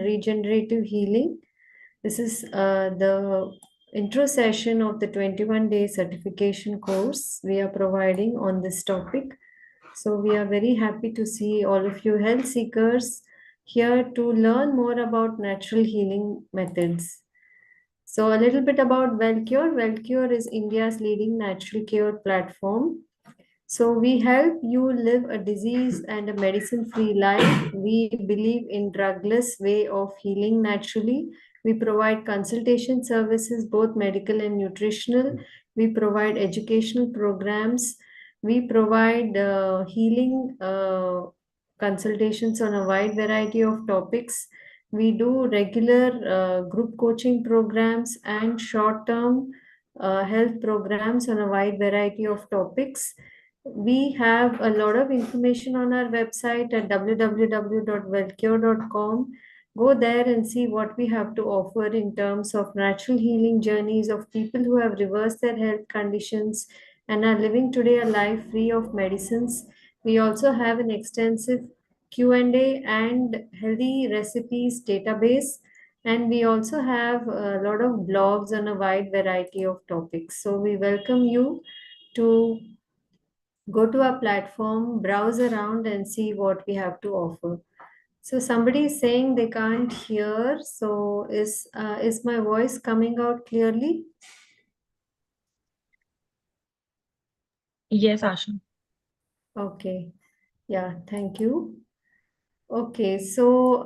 regenerative healing. This is the intro session of the 21-day certification course we are providing on this topic. So we are very happy to see all of you health seekers here to learn more about natural healing methods. So a little bit about Wellcure. Wellcure is India's leading natural cure platform. So we help you live a disease and a medicine-free life. We believe in drugless way of healing naturally. We provide consultation services, both medical and nutritional. We provide educational programs. We provide healing consultations on a wide variety of topics. We do regular group coaching programs and short-term health programs on a wide variety of topics. We have a lot of information on our website at www.wellcure.com. Go there and see what we have to offer in terms of natural healing journeys of people who have reversed their health conditions and are living today a life free of medicines. We also have an extensive Q&A and healthy recipes database, and we also have a lot of blogs on a wide variety of topics. So we welcome you to go to our platform, browse around and see what we have to offer. So somebody is saying they can't hear. So is my voice coming out clearly? Yes, Asha. Okay. Yeah, thank you. Okay, so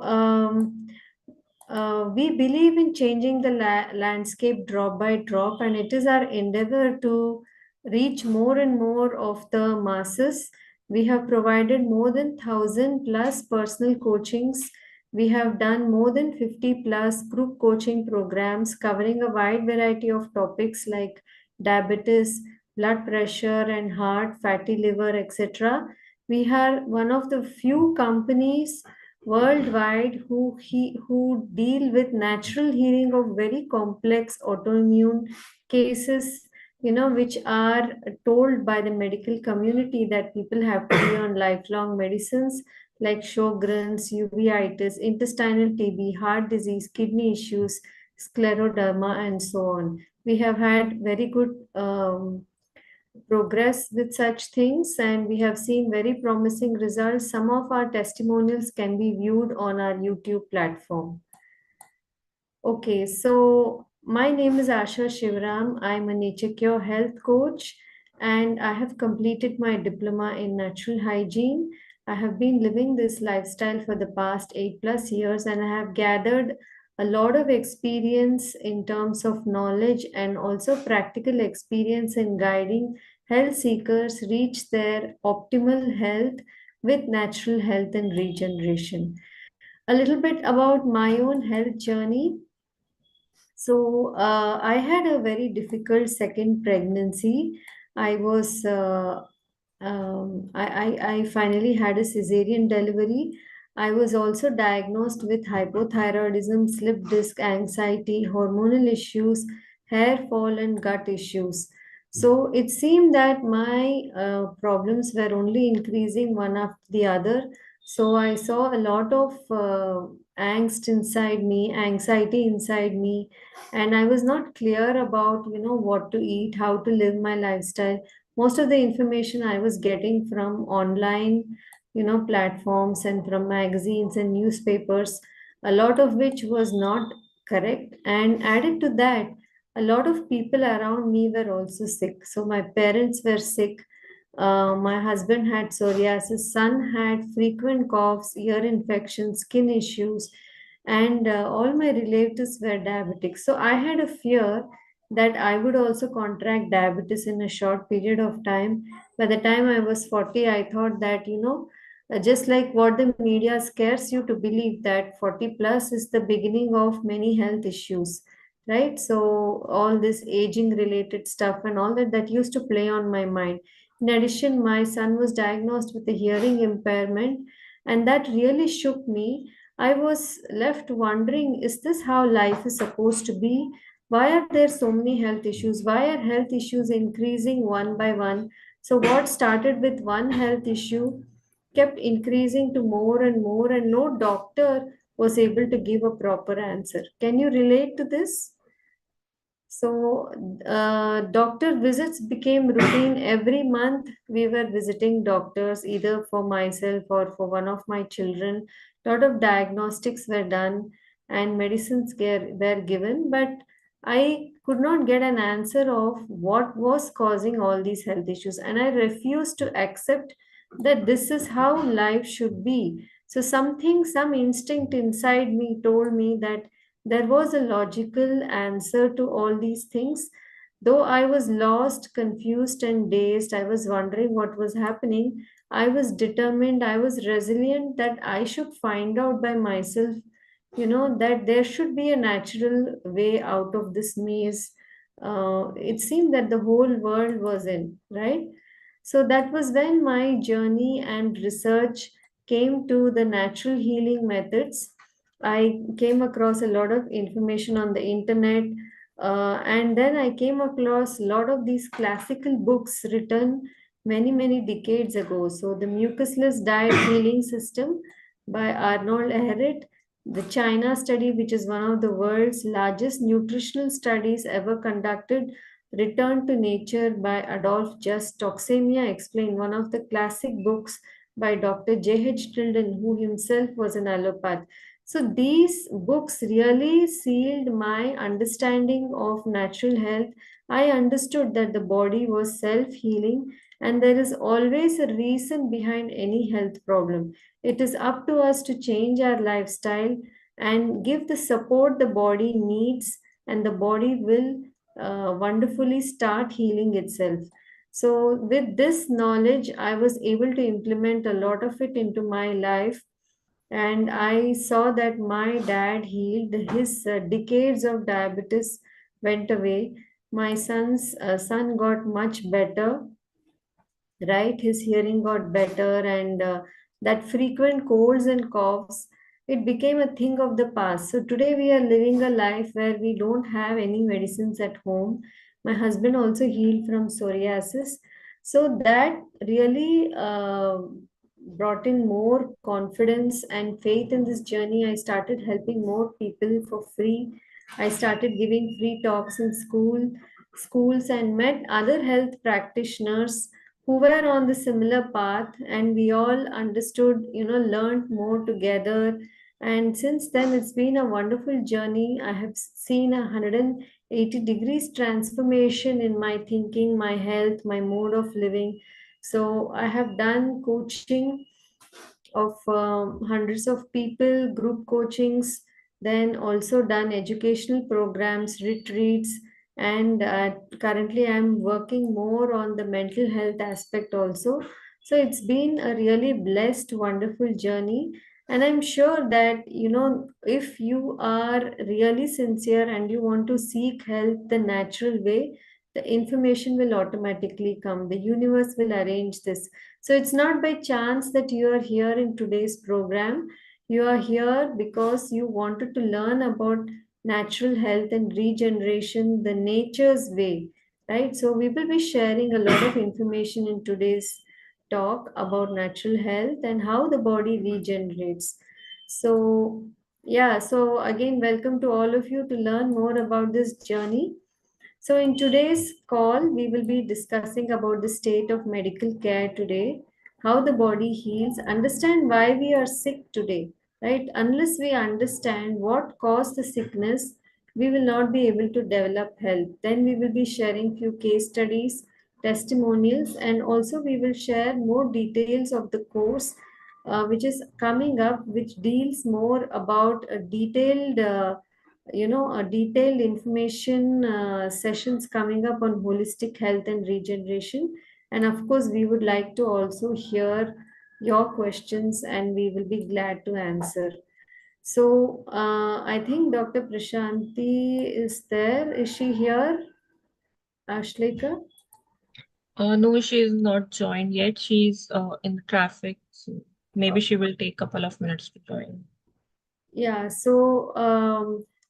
we believe in changing the landscape drop by drop, and it is our endeavor to reach more and more of the masses. We have provided more than 1,000 plus personal coachings. We have done more than 50 plus group coaching programs covering a wide variety of topics like diabetes, blood pressure and heart, fatty liver, etc. We are one of the few companies worldwide who deal with natural healing of very complex autoimmune cases, which are told by the medical community that people have to be on lifelong medicines like Sjogren's, uveitis, intestinal TB, heart disease, kidney issues, scleroderma, and so on. We have had very good progress with such things, and we have seen very promising results. Some of our testimonials can be viewed on our YouTube platform. Okay, so my name is Asha Shivram. I'm a Nature Cure health coach, and I have completed my diploma in natural hygiene. I have been living this lifestyle for the past 8+ years, and I have gathered a lot of experience in terms of knowledge and also practical experience in guiding health seekers reach their optimal health with natural health and regeneration. A little bit about my own health journey. So I had a very difficult second pregnancy. I was I finally had a cesarean delivery. I was also diagnosed with hypothyroidism, slip disc anxiety, hormonal issues, hair fall, and gut issues. So it seemed that my problems were only increasing one after the other. So I saw a lot of angst inside me, anxiety inside me, and I was not clear about, what to eat, how to live my lifestyle. Most of the information I was getting from online, platforms and from magazines and newspapers, a lot of which was not correct. And added to that, a lot of people around me were also sick. So my parents were sick. My husband had psoriasis, son had frequent coughs, ear infections, skin issues, and all my relatives were diabetic. So I had a fear that I would also contract diabetes in a short period of time. By the time I was 40, I thought that, just like what the media scares you to believe that 40 plus is the beginning of many health issues, right? So all this aging related stuff and all that used to play on my mind. In addition, my son was diagnosed with a hearing impairment, and that really shook me. I was left wondering, is this how life is supposed to be? Why are there so many health issues? Why are health issues increasing one by one? So, what started with one health issue kept increasing to more and more, and no doctor was able to give a proper answer. Can you relate to this? So, doctor visits became routine. Every month, we were visiting doctors, either for myself or for one of my children. Lot of diagnostics were done and medicines were given, but I could not get an answer of what was causing all these health issues. And I refused to accept that this is how life should be. So, some instinct inside me told me that there was a logical answer to all these things. Though I was lost, confused, and dazed, I was wondering what was happening. I was determined, I was resilient that I should find out by myself, that there should be a natural way out of this maze. It seemed that the whole world was in, right? So that was when my journey and research came to the natural healing methods. I came across a lot of information on the internet, and then I came across a lot of these classical books written many, many decades ago. So, the mucusless diet healing system by Arnold Ehret, the China study, which is one of the world's largest nutritional studies ever conducted, Return to Nature by Adolph Just, Toxemia Explained, one of the classic books by Dr. J.H. Tilden, who himself was an allopath. So these books really sealed my understanding of natural health. I understood that the body was self healing and there is always a reason behind any health problem. It is up to us to change our lifestyle and give the support the body needs, and the body will wonderfully start healing itself. So, with this knowledge, I was able to implement a lot of it into my life, and I saw that my dad healed. His decades of diabetes went away. My son's son got much better, right? His hearing got better, and that frequent colds and coughs, it became a thing of the past. So today we are living a life where we don't have any medicines at home. My husband also healed from psoriasis. So that really brought in more confidence and faith in this journey. I started helping more people for free. I started giving free talks in schools, and met other health practitioners who were on the similar path, and we all understood, learned more together. And since then it's been a wonderful journey. I have seen 180 degrees transformation in my thinking, my health, my mode of living. So I have done coaching of hundreds of people, group coachings, then also done educational programs, retreats, and currently I'm working more on the mental health aspect also. So it's been a really blessed, wonderful journey. And I'm sure that, if you are really sincere and you want to seek help the natural way, the information will automatically come. The universe will arrange this. So it's not by chance that you are here in today's program. You are here because you wanted to learn about natural health and regeneration, the nature's way, right? So we will be sharing a lot of information in today's talk about natural health and how the body regenerates. So, yeah, so again, welcome to all of you to learn more about this journey. So, in today's call, we will be discussing about the state of medical care today, how the body heals, understand why we are sick today, right? Unless we understand what caused the sickness, we will not be able to develop health. Then we will be sharing few case studies, testimonials, and also we will share more details of the course which is coming up, which deals more about a detailed information sessions coming up on holistic health and regeneration. And of course, we would like to also hear your questions and we will be glad to answer. So, I think Dr. Prashanti is there. Is she here, Ashleka? No, she is not joined yet. She's in traffic, so maybe she will take a couple of minutes to join. Yeah, so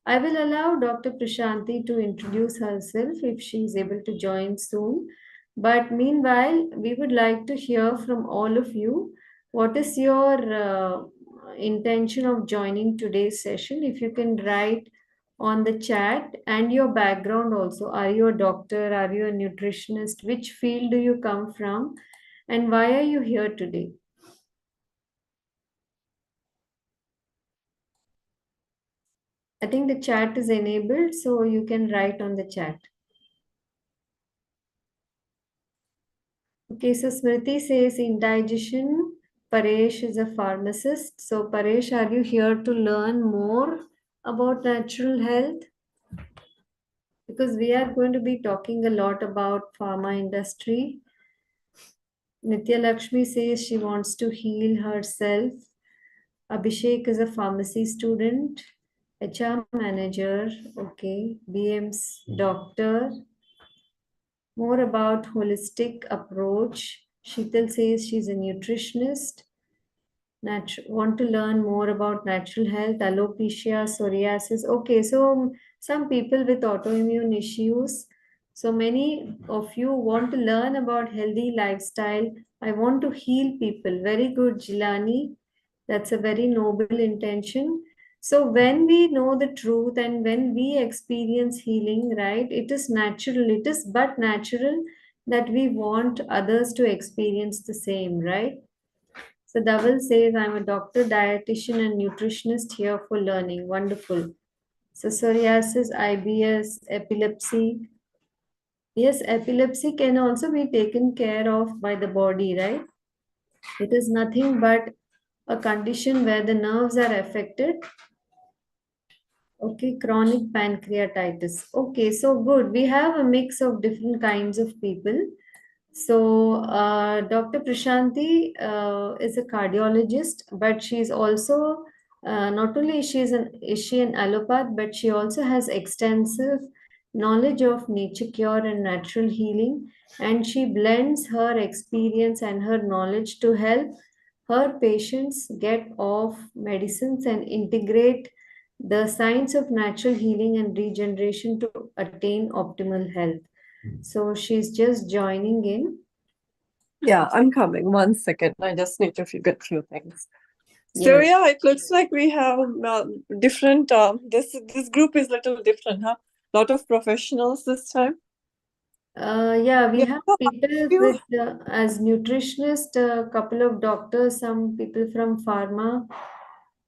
I will allow Dr. Prashanti to introduce herself if she is able to join soon. But meanwhile, we would like to hear from all of you. What is your intention of joining today's session. If you can write on the chat and your background also. Are you a doctor? Are you a nutritionist? Which field do you come from? And why are you here today? I think the chat is enabled, so you can write on the chat. Okay, so Smriti says indigestion. Paresh is a pharmacist. So, Paresh, are you here to learn more about natural health? Because we are going to be talking a lot about pharma industry. Nitya Lakshmi says she wants to heal herself. Abhishek is a pharmacy student, HR manager, okay, BM's doctor. More about holistic approach. Sheetal says she's a nutritionist. Want to learn more about natural health, alopecia, psoriasis. Okay, so some people with autoimmune issues. So many of you want to learn about healthy lifestyle. I want to heal people. Very good, Jilani. That's a very noble intention. So when we know the truth and when we experience healing, right, it is natural. It is but natural that we want others to experience the same, right? So Dhaval says, I'm a doctor, dietitian, and nutritionist here for learning. Wonderful. So psoriasis, IBS, epilepsy. Yes, epilepsy can also be taken care of by the body, right? It is nothing but a condition where the nerves are affected. Okay, chronic pancreatitis. Okay, so good. We have a mix of different kinds of people. So, Dr. Prashanti is a cardiologist, but she's also not only is she an allopath, but she also has extensive knowledge of nature cure and natural healing, and she blends her experience and her knowledge to help her patients get off medicines and integrate the science of natural healing and regeneration to attain optimal health. So she's just joining in. Yeah, I'm coming. 1 second. I just need to figure a few things. So Yes. yeah, it looks like we have different. This group is little different, huh? Lot of professionals this time. Yeah, we Yeah. have So people you, with as nutritionist, a couple of doctors, some people from pharma,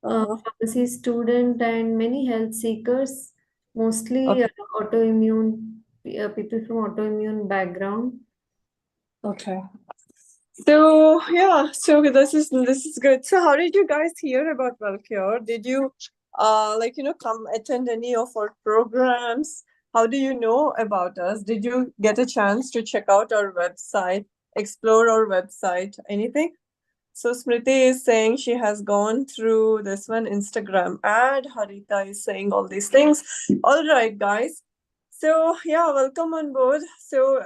uh-huh. pharmacy student, and many health seekers, mostly Okay. autoimmune people from autoimmune background. Okay. So yeah, so this is good. So how did you guys hear about Wellcure? Did you come attend any of our programs? How do you know about us? Did you get a chance to check out our website, explore our website, anything? So Smriti is saying she has gone through this one Instagram ad. Harita is saying all these things. All right, guys. So yeah, welcome on board. So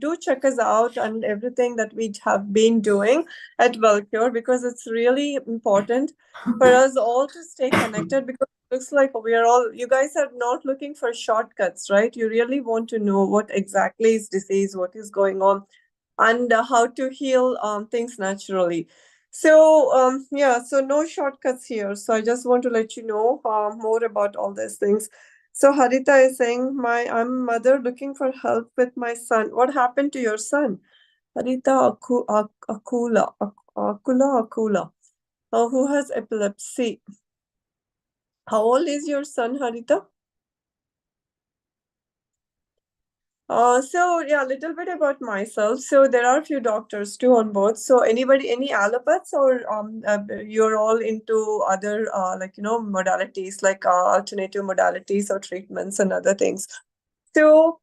do check us out and everything that we have been doing at Wellcure because it's really important for us all to stay connected because it looks like we are all. You guys are not looking for shortcuts, right? You really want to know what exactly is disease, what is going on, and how to heal things naturally. So yeah, so no shortcuts here. So I just want to let you know more about all these things. So Harita is saying, I'm a mother looking for help with my son. What happened to your son? Harita Akula, who has epilepsy. How old is your son, Harita? So yeah, a little bit about myself. So there are a few doctors too on board. So anybody, any allopaths or you're all into other modalities like alternative modalities or treatments and other things. So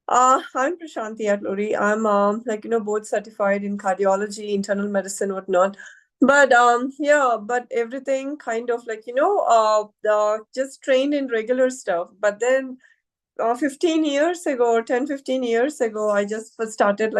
I'm Prashanti Atluri. I'm board certified in cardiology, internal medicine, whatnot. But but everything kind of just trained in regular stuff. But then 15 years ago or 10, 15 years ago, I just first started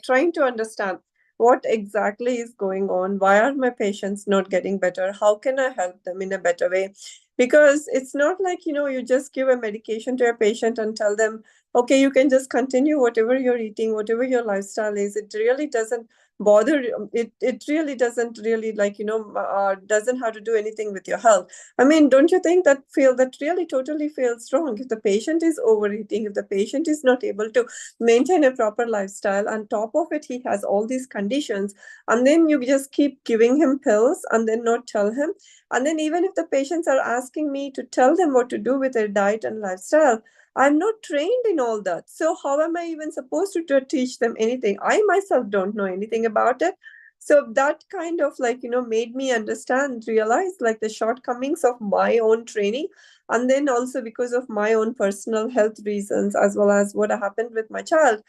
trying to understand what exactly is going on. Why are my patients not getting better? How can I help them in a better way? Because it's not like, you just give a medication to a patient and tell them, okay, you can just continue whatever you're eating, whatever your lifestyle is. It really doesn't bother, it really doesn't really doesn't have to do anything with your health. I mean, don't you think that really totally feels wrong? If the patient is overeating, if the patient is not able to maintain a proper lifestyle, on top of it he has all these conditions, and then you just keep giving him pills and then not tell him. And then even if the patients are asking me to tell them what to do with their diet and lifestyle, I'm not trained in all that. So how am I even supposed to teach them anything? I myself don't know anything about it. So that kind of made me understand, realize the shortcomings of my own training. And then also because of my own personal health reasons, as well as what happened with my child.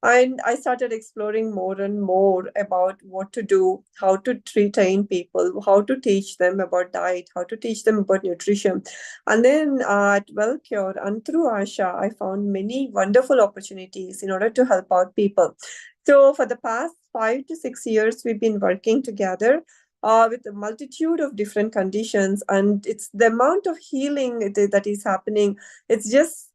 And I started exploring more and more about what to do, how to train people, how to teach them about diet, how to teach them about nutrition. And then at Wellcure and through Asha, I found many wonderful opportunities in order to help out people. So for the past 5 to 6 years, we've been working together with a multitude of different conditions, and it's the amount of healing that is happening. It's just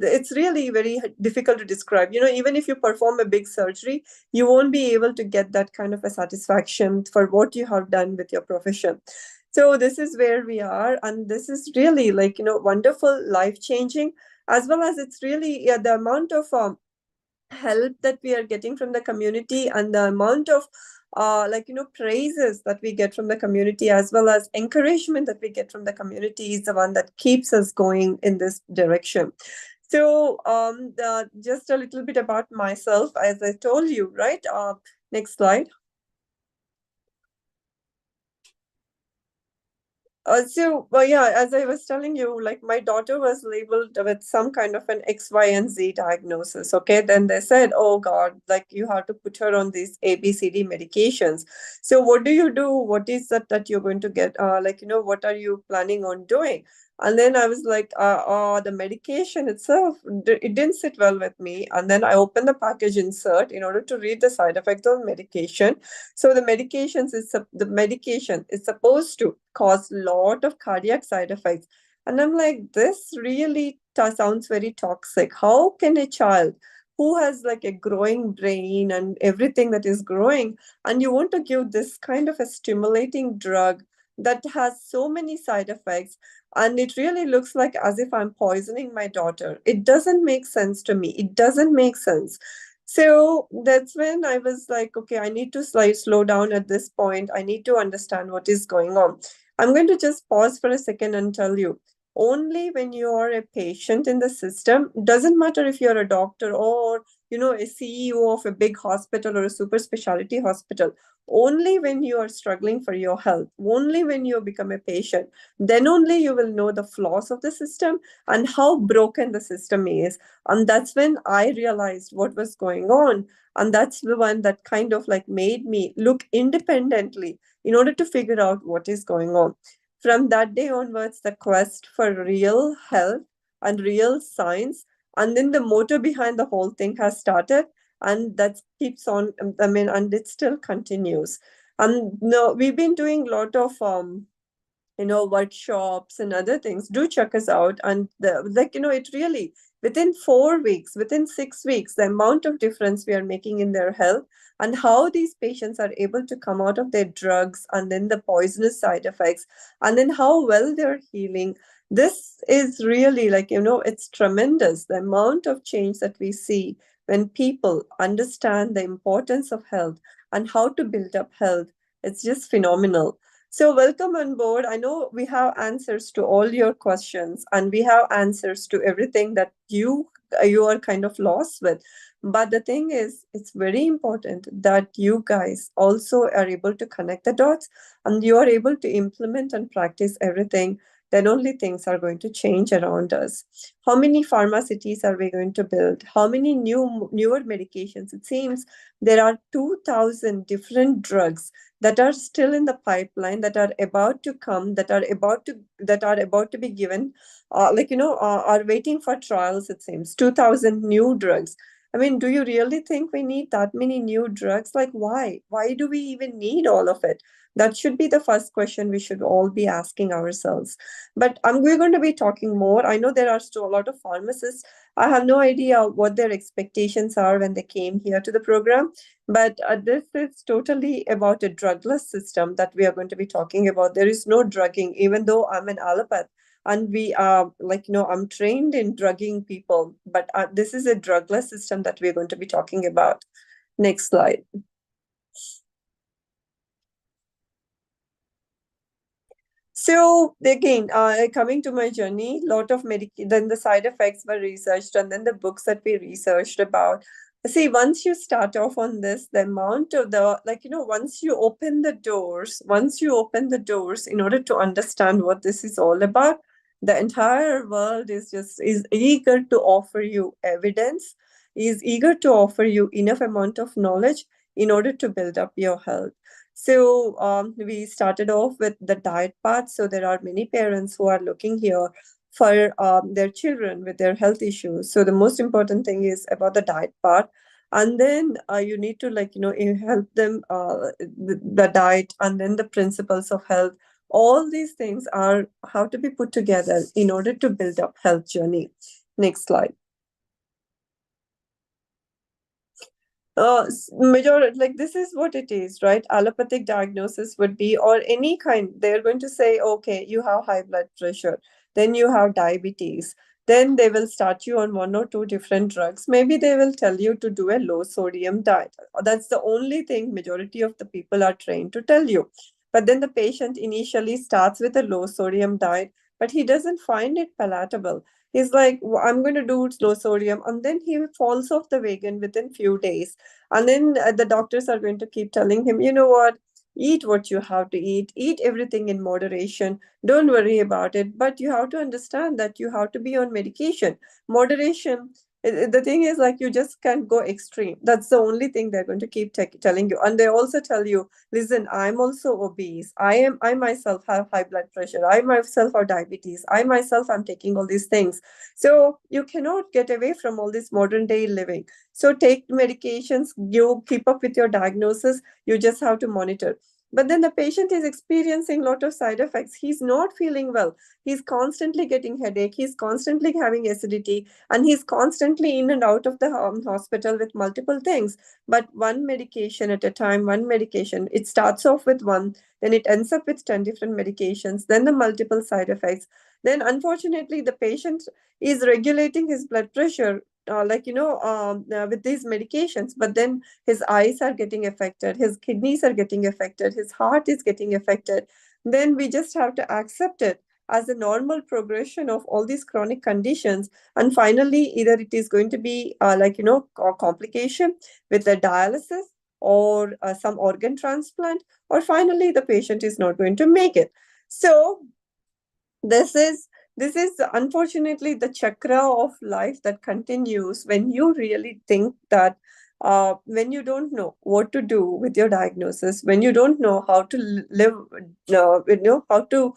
it's really very difficult to describe. Even if you perform a big surgery, you won't be able to get that kind of a satisfaction for what you have done with your profession. So this is where we are, and this is really wonderful, life changing, as well as it's really the amount of help that we are getting from the community, and the amount of praises that we get from the community, as well as encouragement that we get from the community, is the one that keeps us going in this direction. So just a little bit about myself, as I told you, right? Next slide. As I was telling you, my daughter was labeled with some kind of an X, Y, and Z diagnosis. Okay, then they said, "Oh God, you have to put her on these ABCD medications." So what do you do? What is that you're going to get? What are you planning on doing? And then I was like, the medication itself, it didn't sit well with me. And then I opened the package insert in order to read the side effects of medication. So the medication is supposed to cause a lot of cardiac side effects. And I'm like, this really sounds very toxic. How can a child who has a growing brain and everything that is growing, and you want to give this kind of a stimulating drug that has so many side effects, and it really looks like as if I'm poisoning my daughter. It doesn't make sense to me. It doesn't make sense. So that's when I was like, okay, I need to slow down at this point. I need to understand what is going on. I'm going to just pause for a second and tell you, only when you are a patient in the system, doesn't matter if you're a doctor or a CEO of a big hospital or a super specialty hospital, only when you are struggling for your health, only when you become a patient, then only you will know the flaws of the system and how broken the system is. And that's when I realized what was going on. And that's the one that kind of made me look independently in order to figure out what is going on. From that day onwards, the quest for real health and real science, and then the motor behind the whole thing has started, and that keeps on. And it still continues. And no, we've been doing a lot of workshops and other things. Do check us out. And it really, within 4 weeks, within 6 weeks, the amount of difference we are making in their health, and how these patients are able to come out of their drugs and then the poisonous side effects, and then how well they're healing. This is really it's tremendous, the amount of change that we see when people understand the importance of health and how to build up health. It's just phenomenal. So welcome on board. I know we have answers to all your questions, and we have answers to everything that you are kind of lost with. But the thing is, it's very important that you guys also are able to connect the dots, and you are able to implement and practice everything. Then only things are going to change around us. How many pharmacies are we going to build? How many newer medications? It seems there are 2,000 different drugs that are still in the pipeline, that are about to come, that are about to be given, are waiting for trials. It seems 2,000 new drugs. I mean, do you really think we need that many new drugs? Why do we even need all of it? That should be the first question we should all be asking ourselves. But we're going to be talking more. I know there are still a lot of pharmacists. I have no idea what their expectations are when they came here to the program, but this is totally about a drugless system that we are going to be talking about. There is no drugging, even though I'm an allopath and we are I'm trained in drugging people, but this is a drugless system that we're going to be talking about. Next slide. So again, coming to my journey, lot of then the side effects were researched, and then the books that we researched about. See, once you start off on this, the amount of once you open the doors in order to understand what this is all about, the entire world is eager to offer you evidence, is eager to offer you enough amount of knowledge in order to build up your health. So we started off with the diet part. So there are many parents who are looking here for their children with their health issues. So the most important thing is about the diet part. And then you need to help them the diet and then the principles of health. All these things are how to be put together in order to build up health journey. Next slide. Majority, like this is what it is, right? Allopathic diagnosis would be, or any kind, they're going to say, okay, you have high blood pressure, then you have diabetes, then they will start you on one or two different drugs. Maybe they will tell you to do a low sodium diet. That's the only thing majority of the people are trained to tell you. But then the patient initially starts with a low sodium diet, but he doesn't find it palatable. He's like, I'm going to do low sodium, and then he falls off the wagon within few days. And then the doctors are going to keep telling him, you know what, eat what you have to eat everything in moderation, don't worry about it. But you have to understand that you have to be on medication. Moderation, the thing is, like, you just can't go extreme. That's the only thing they're going to keep telling you. And they also tell you, listen, I'm also obese, I myself have high blood pressure, I myself have diabetes, I myself am taking all these things. So you cannot get away from all this modern day living. So take medications, you keep up with your diagnosis, you just have to monitor. But then the patient is experiencing a lot of side effects. He's not feeling well. He's constantly getting headache. He's constantly having acidity, and he's constantly in and out of the hospital with multiple things. But one medication at a time, one medication. It starts off with one, then it ends up with 10 different medications, then the multiple side effects. Then unfortunately, the patient is regulating his blood pressure with these medications, but then his eyes are getting affected, his kidneys are getting affected, his heart is getting affected. Then we just have to accept it as a normal progression of all these chronic conditions. And finally, either it is going to be a complication with the dialysis or some organ transplant, or finally the patient is not going to make it. So this is unfortunately the chakra of life that continues when you really think that when you don't know what to do with your diagnosis, when you don't know how to live, how to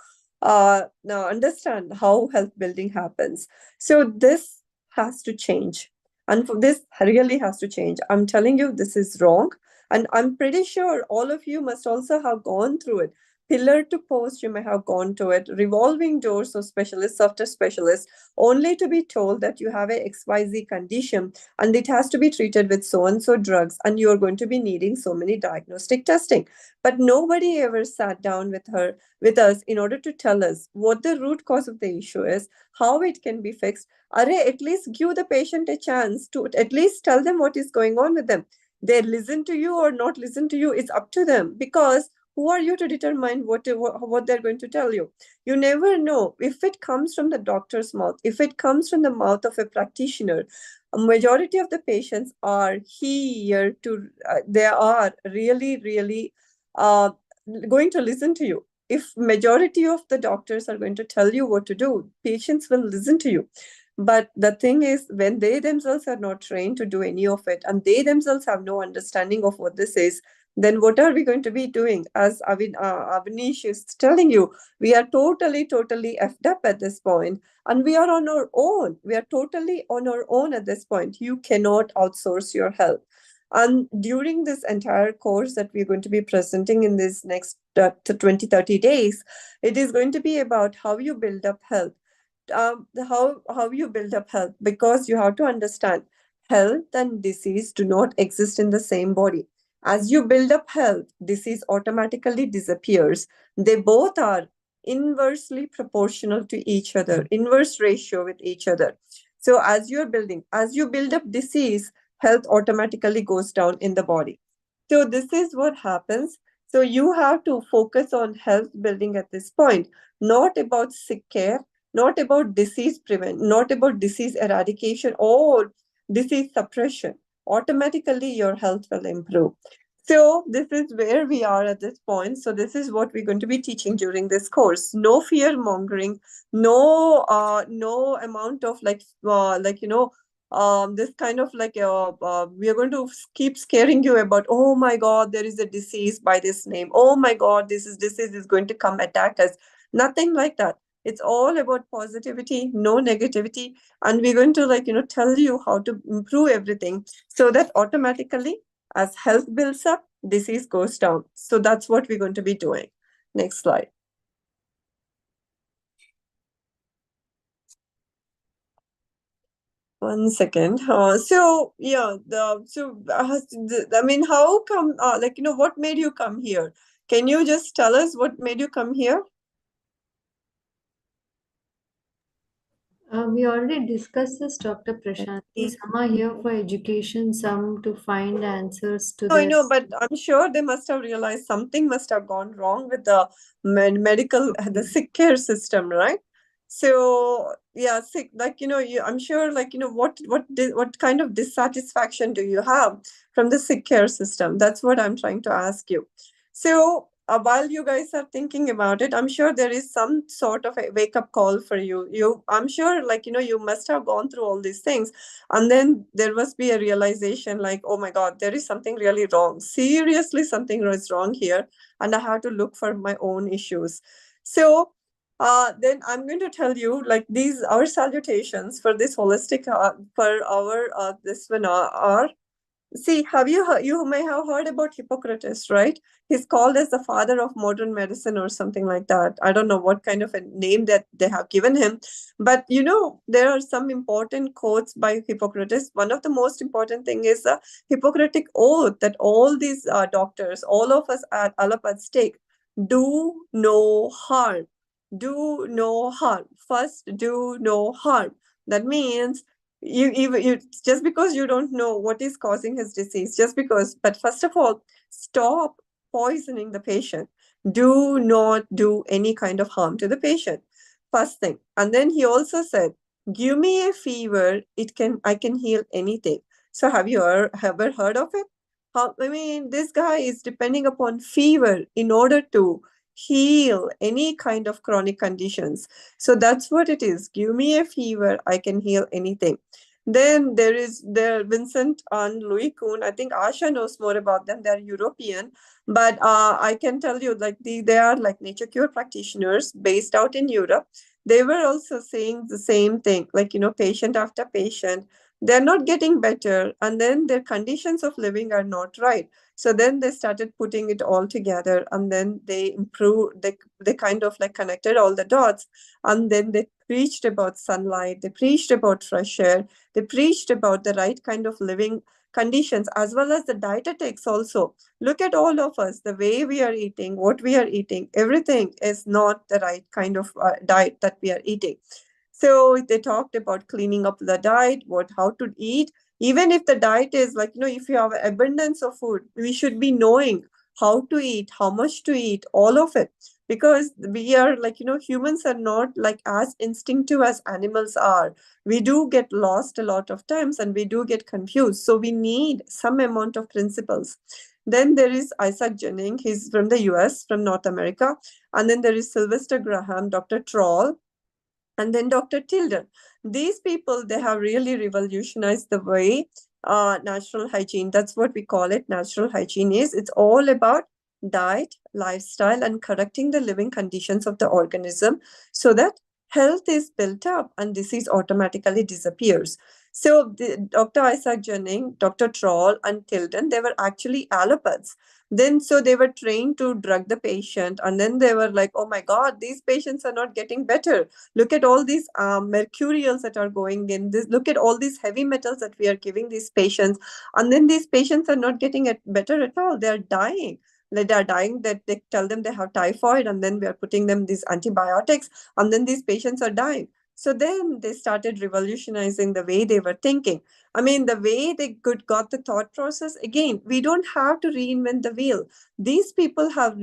understand how health building happens. So this has to change. And this really has to change. I'm telling you, this is wrong. And I'm pretty sure all of you must also have gone through it. Pillar to post, you may have gone to it, revolving doors of specialists after specialists, only to be told that you have a XYZ condition and it has to be treated with so and so drugs, and you're going to be needing so many diagnostic testing. But nobody ever sat down with us in order to tell us what the root cause of the issue is, how it can be fixed. At least give the patient a chance to at least tell them what is going on with them. They listen to you or not listen to you, it's up to them, because who are you to determine what they're going to tell you? You never know. If it comes from the doctor's mouth, if it comes from the mouth of a practitioner, a majority of the patients are here to, they are really, really going to listen to you. If majority of the doctors are going to tell you what to do, patients will listen to you. But the thing is, when they themselves are not trained to do any of it, and they themselves have no understanding of what this is, then what are we going to be doing? As Avnish is telling you, we are totally effed up at this point, and we are on our own. We are totally on our own at this point. You cannot outsource your health. And during this entire course that we're going to be presenting in this next 20-30 days, it is going to be about how you build up health. How you build up health, because you have to understand health and disease do not exist in the same body. As you build up health, disease automatically disappears. They both are inversely proportional to each other, inverse ratio with each other. So as you build up disease, health automatically goes down in the body. So this is what happens. So you have to focus on health building at this point, not about sick care, not about disease prevent, not about disease eradication or disease suppression. Automatically your health will improve. So this is where we are at this point. So this is what we're going to be teaching during this course. No fear mongering, no amount of this kind of we are going to keep scaring you about, oh my god, there is a disease by this name, oh my god, disease is going to come attack us. Nothing like that. It's all about positivity, no negativity, and we're going to tell you how to improve everything, so that automatically as health builds up, disease goes down. So that's what we're going to be doing. Next slide. One second. How come, what made you come here? Can you just tell us what made you come here? We already discussed this, Dr. Prashanti. Some are here for education, some to find answers to I their. know, but I'm sure they must have realized something must have gone wrong with the the sick care system, right? So yeah, sick, I'm sure, what kind of dissatisfaction do you have from the sick care system? That's what I'm trying to ask you. So while you guys are thinking about it, I'm sure there is some sort of a wake up call for you. I'm sure, you must have gone through all these things, and then there must be a realization like, oh my God, there is something really wrong. Seriously, something is wrong here. And I have to look for my own issues. So then I'm going to tell you, these our salutations for this holistic for our this webinar are. See, you may have heard about Hippocrates, right? He's called as the father of modern medicine or something like that. I don't know what kind of a name that they have given him. But there are some important quotes by Hippocrates. One of the most important thing is the Hippocratic oath that all these doctors, all of us at allopathy take: do no harm. Do no harm. First, do no harm. That means you just because you don't know what is causing his disease, but first of all, stop poisoning the patient. Do not do any kind of harm to the patient, first thing. And then he also said, give me a fever, I can heal anything. So have you ever heard of it? This guy is depending upon fever in order to heal any kind of chronic conditions. So that's what it is. Give me a fever, I can heal anything. Then there Vincent and Louis Kuhn. I think Asha knows more about them. They're European, but I can tell you, they are like nature cure practitioners based out in Europe. They were also saying the same thing, patient after patient, they're not getting better, and then their conditions of living are not right. So then they started putting it all together, and then they improved. They kind of connected all the dots, and then they preached about sunlight. They preached about fresh air. They preached about the right kind of living conditions, as well as the dietetics also. Look at all of us, the way we are eating, what we are eating, everything is not the right kind of diet that we are eating. So they talked about cleaning up the diet, how to eat. Even if the diet is if you have abundance of food, we should be knowing how to eat, how much to eat, all of it. Because we are humans are not as instinctive as animals are. We do get lost a lot of times, and we do get confused. So we need some amount of principles. Then there is Isaac Jennings. He's from the US, from North America. And then there is Sylvester Graham, Dr. Troll, and then Dr. Tilden. These people, they have really revolutionized the way natural hygiene, that's what we call it, natural hygiene is. It's all about diet, lifestyle, and correcting the living conditions of the organism so that health is built up and disease automatically disappears. So Dr. Isaac Jennings, Dr. Troll, and Tilden, they were actually allopaths. Then so they were trained to drug the patient, and then they were like, oh my God, these patients are not getting better. Look at all these mercurials that are going in. Look at all these heavy metals that we are giving these patients. And then these patients are not getting it better at all. They are dying. Like they are dying, that they tell them they have typhoid, and then we are putting them these antibiotics, and then these patients are dying. So then they started revolutionizing the way they were thinking. I mean, the way they got the thought process. Again, we don't have to reinvent the wheel. These people have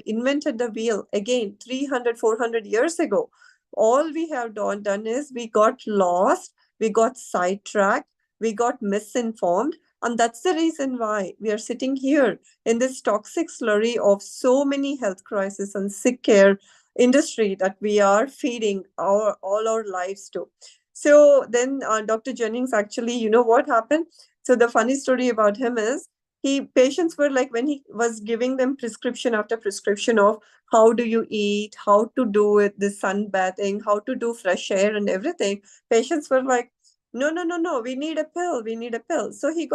invented the wheel again 300, 400 years ago. All we have done is we got lost, we got sidetracked, we got misinformed. And that's the reason why we are sitting here in this toxic slurry of so many health crises and sick care industry that we are feeding all our lives to. So then Dr. Jennings actually, you know what happened? So the funny story about him is patients were like, when he was giving them prescription after prescription of how do you eat, how to do it, the sunbathing, how to do fresh air and everything, patients were like, no, we need a pill, we need a pill. So he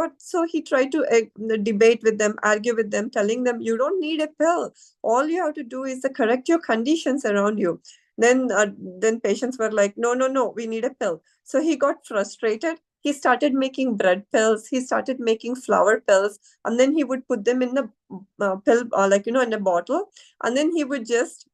tried to debate with them, argue with them, telling them, you don't need a pill. All you have to do is to correct your conditions around you. Then patients were like, no, we need a pill. So he got frustrated. He started making bread pills, he started making flour pills, and then he would put them in the pill, in a bottle, and then he would just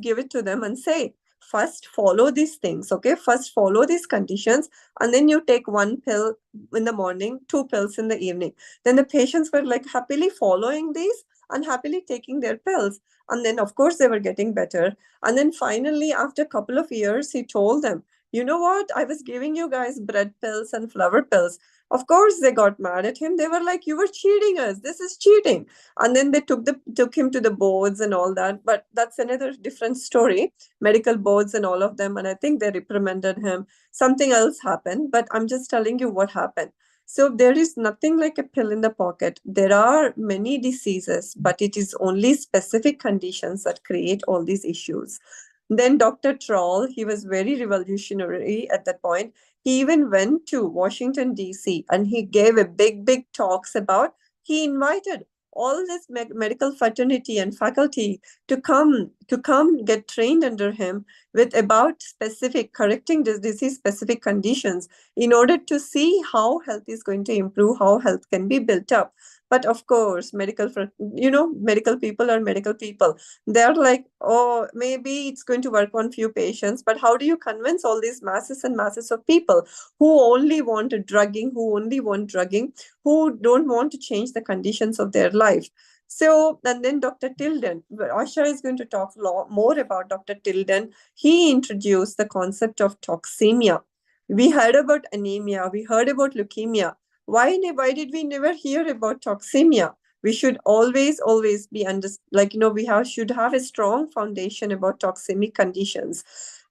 give it to them and say, first follow these things, okay, first follow these conditions, and then you take one pill in the morning, two pills in the evening. Then the patients were like happily following these and happily taking their pills, and then of course they were getting better. And then finally, after a couple of years, he told them, you know what, I was giving you guys bread pills and flour pills. Of course they got mad at him. They were like, you were cheating us, this is cheating. And then they took him to the boards and all that, but that's another different story, medical boards and all of them, and I think they reprimanded him. Something else happened, but I'm just telling you what happened. So there is nothing like a pill in the pocket. There are many diseases, but it is only specific conditions that create all these issues. Then Dr. Troll, he was very revolutionary at that point. He even went to Washington, D.C., and he gave a big talks about, he invited all this medical fraternity and faculty to come get trained under him with about specific correcting disease specific conditions in order to see how health is going to improve, how health can be built up. But of course, medical people are medical people. They're like, oh, maybe it's going to work on few patients, but how do you convince all these masses and masses of people who only want drugging, who don't want to change the conditions of their life? So, and then Dr. Tilden, Asha is going to talk more about Dr. Tilden. He introduced the concept of toxemia. We heard about anemia, we heard about leukemia. Why did we never hear about toxemia? We should always be should have a strong foundation about toxemic conditions.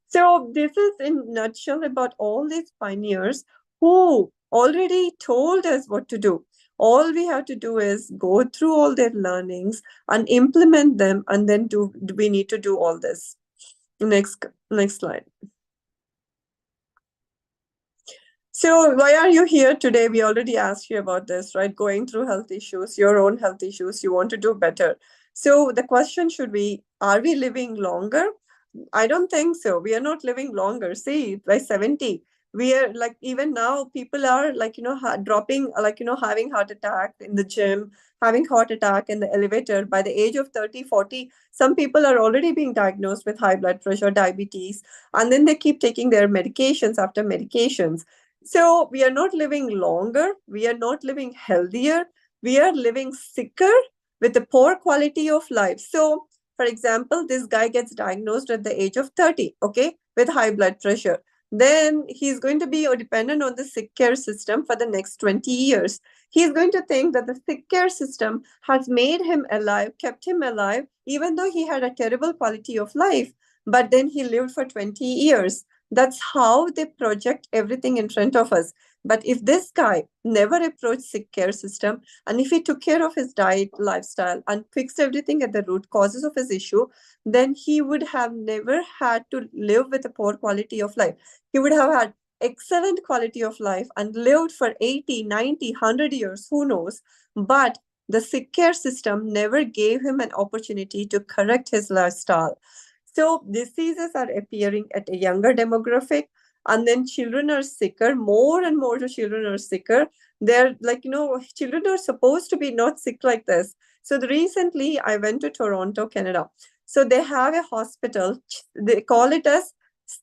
So this is in nutshell about all these pioneers who already told us what to do. All we have to do is go through all their learnings and implement them, and then we need to do all this. Next slide. So why are you here today? We already asked you about this, right? Going through health issues, your own health issues, you want to do better. So the question should be, are we living longer? I don't think so. We are not living longer. See, by 70, we are like, even now, people are like, dropping, having heart attack in the gym, having heart attack in the elevator. By the age of 30, 40, some people are already being diagnosed with high blood pressure, diabetes, and then they keep taking their medications after medications. So we are not living longer. We are not living healthier. We are living sicker with a poor quality of life. So, for example, this guy gets diagnosed at the age of 30, okay, with high blood pressure. Then he's going to be dependent on the sick care system for the next 20 years. He's going to think that the sick care system has made him alive, kept him alive, even though he had a terrible quality of life. But then he lived for 20 years. That's how they project everything in front of us. But if this guy never approached sick care system, and if he took care of his diet, lifestyle, and fixed everything at the root causes of his issue, then he would have never had to live with a poor quality of life. He would have had excellent quality of life and lived for 80, 90, 100 years, who knows? But the sick care system never gave him an opportunity to correct his lifestyle. So diseases are appearing at a younger demographic, and then children are sicker, more and more children are sicker. They're like, children are supposed to be not sick like this. So recently I went to Toronto, Canada. So they have a hospital, they call it as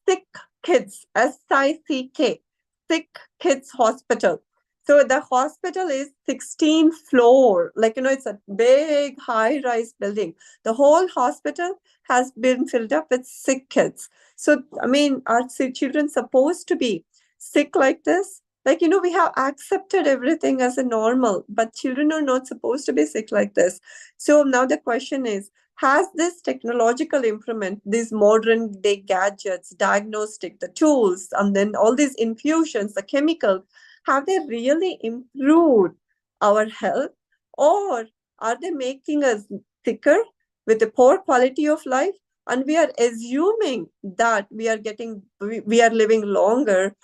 Sick Kids, SICK, Sick Kids Hospital. So the hospital is 16th floor, it's a big high-rise building. The whole hospital has been filled up with sick kids. So, I mean, are children supposed to be sick like this? We have accepted everything as a normal, but children are not supposed to be sick like this. So now the question is, has this technological improvement, these modern day gadgets, diagnostic, the tools, and then all these infusions, the chemicals, have they really improved our health, or are they making us sicker with a poor quality of life? And we are assuming that we are living longer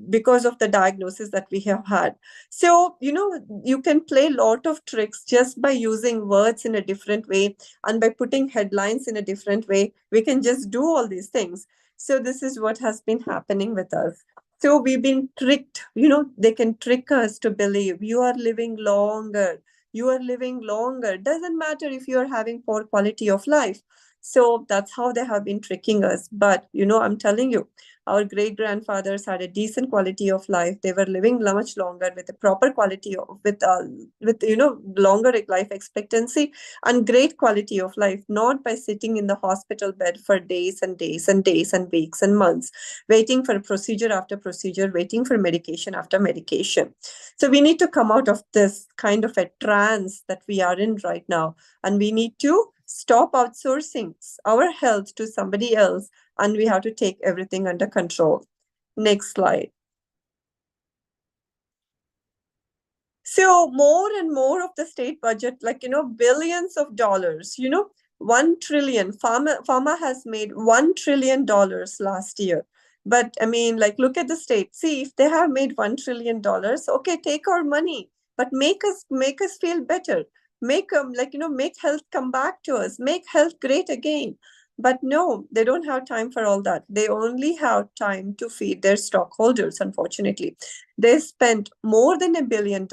because of the diagnosis that we have had. So, you can play a lot of tricks just by using words in a different way and by putting headlines in a different way. We can just do all these things. So this is what has been happening with us. So we've been tricked, they can trick us to believe you are living longer. You are living longer. Doesn't matter if you are having poor quality of life. So that's how they have been tricking us. But, I'm telling you, our great grandfathers had a decent quality of life. They were living much longer with a proper quality of, with longer life expectancy and great quality of life, not by sitting in the hospital bed for days and days and days and weeks and months, waiting for procedure after procedure, waiting for medication after medication. So we need to come out of this kind of a trance that we are in right now, and we need to stop outsourcing our health to somebody else, and we have to take everything under control. Next slide. So more and more of the state budget, billions of dollars, 1 trillion, pharma has made $1 trillion last year. But I mean, look at the state. See, if they have made $1 trillion, okay, take our money, but make us feel better. Make make health come back to us. Make health great again. But no, they don't have time for all that. They only have time to feed their stockholders, unfortunately. They spent more than $1 billion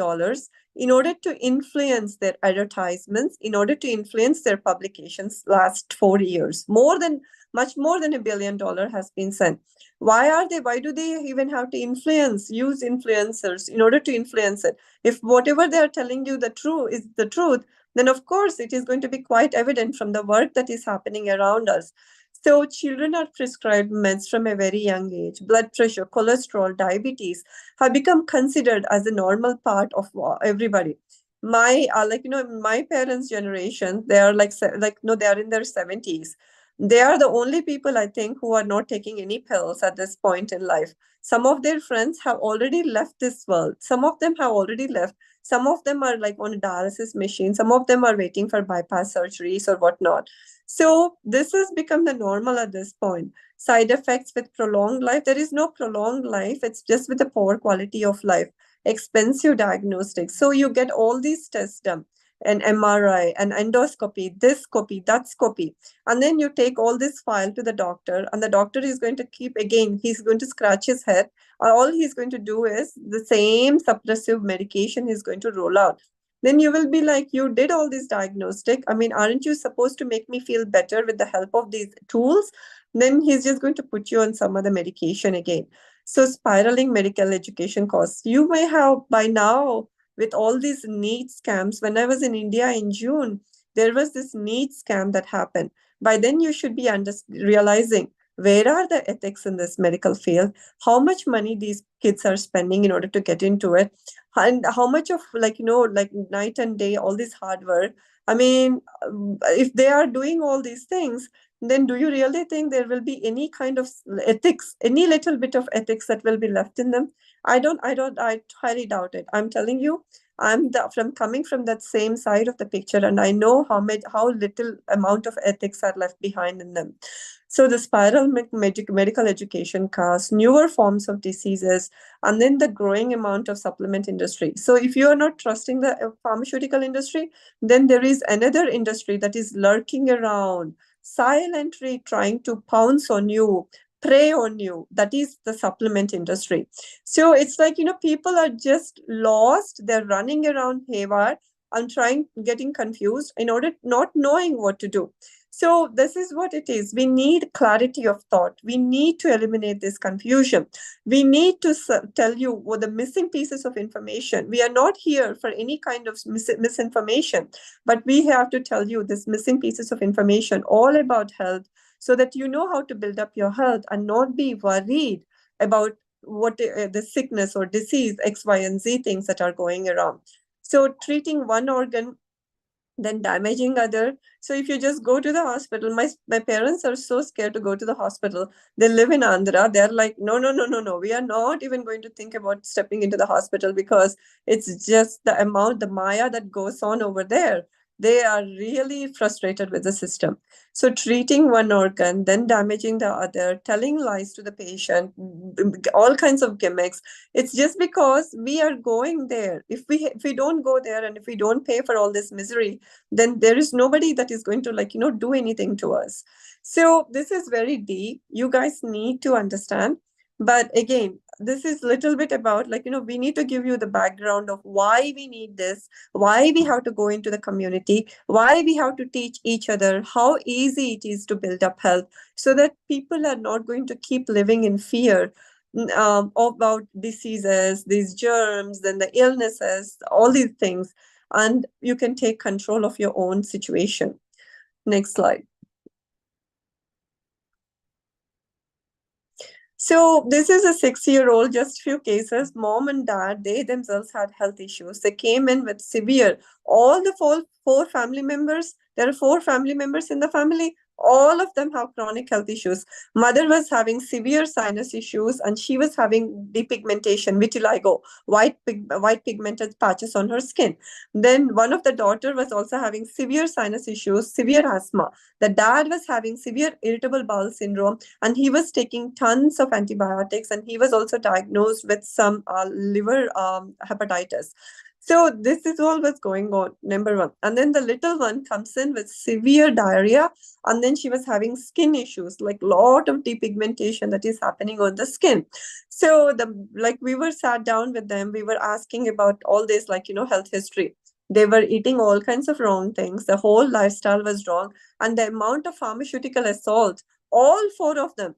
in order to influence their advertisements, in order to influence their publications last 4 years. Much more than $1 billion has been spent. Why do they even have to use influencers in order to influence it? If whatever they are telling you is the truth, then of course it is going to be quite evident from the work that is happening around us. So children are prescribed meds from a very young age. Blood pressure, cholesterol, diabetes have become considered as a normal part of everybody. My my parents' generation, they are they are in their 70s. They are the only people, I think, who are not taking any pills at this point in life. Some of their friends have already left this world. Some of them have already left. Some of them are on a dialysis machine. Some of them are waiting for bypass surgeries or whatnot. So this has become the normal at this point. Side effects with prolonged life. There is no prolonged life. It's just with a poor quality of life. Expensive diagnostics. So you get all these tests done, an MRI, an endoscopy, this copy, that's copy. And then you take all this file to the doctor, and the doctor is going to he's going to scratch his head. All he's going to do is the same suppressive medication he's going to roll out. Then you will be like, you did all this diagnostic. I mean, aren't you supposed to make me feel better with the help of these tools? Then he's just going to put you on some other medication again. So spiraling medical education costs. You may have by now, with all these NEET scams, when I was in India in June, there was this NEET scam that happened. By then you should be realizing, where are the ethics in this medical field? How much money these kids are spending in order to get into it? And how much of night and day, all this hard work. I mean, if they are doing all these things, then do you really think there will be any kind of ethics, any little bit of ethics that will be left in them? I highly doubt it. I'm telling you, I'm coming from that same side of the picture, and I know how little amount of ethics are left behind in them. So the spiral medical education casts newer forms of diseases, and then the growing amount of supplement industry. So if you are not trusting the pharmaceutical industry, then there is another industry that is lurking around, silently trying to pounce on you, prey on you. That is the supplement industry. So it's like, people are just lost. They're running around haywire and getting confused in order not knowing what to do. So this is what it is. We need clarity of thought. We need to eliminate this confusion. We need to tell you what the missing pieces of information. We are not here for any kind of misinformation, but we have to tell you this missing pieces of information all about health, so that you know how to build up your health and not be worried about what the sickness or disease X, Y, and Z things that are going around. So treating one organ, then damaging other. So if you just go to the hospital, my parents are so scared to go to the hospital. They live in Andhra. They're like, no. We are not even going to think about stepping into the hospital, because it's just the amount, the maya that goes on over there. They are really frustrated with the system. So treating one organ, then damaging the other, telling lies to the patient, all kinds of gimmicks. It's just because we are going there. If we don't go there, and if we don't pay for all this misery, then there is nobody that is going to do anything to us. So this is very deep. You guys need to understand. But again, this is little bit about we need to give you the background of why we need this, why we have to go into the community, why we have to teach each other how easy it is to build up health, so that people are not going to keep living in fear about diseases, these germs, then the illnesses, all these things, and you can take control of your own situation. Next slide. So this is a 6-year-old, just few cases. Mom and dad, they themselves had health issues. They came in with severe, all the four family members, there are 4 family members in the family. All of them have chronic health issues. Mother was having severe sinus issues, and she was having depigmentation, vitiligo, white pigmented patches on her skin. Then one of the daughter was also having severe sinus issues, severe asthma. The dad was having severe irritable bowel syndrome, and he was taking tons of antibiotics, and he was also diagnosed with some liver hepatitis. So this is all what's going on, number one. And then the little one comes in with severe diarrhea, and then she was having skin issues, like lot of depigmentation that is happening on the skin. So we were sat down with them, we were asking about all this, health history. They were eating all kinds of wrong things. The whole lifestyle was wrong. And the amount of pharmaceutical assault, all four of them,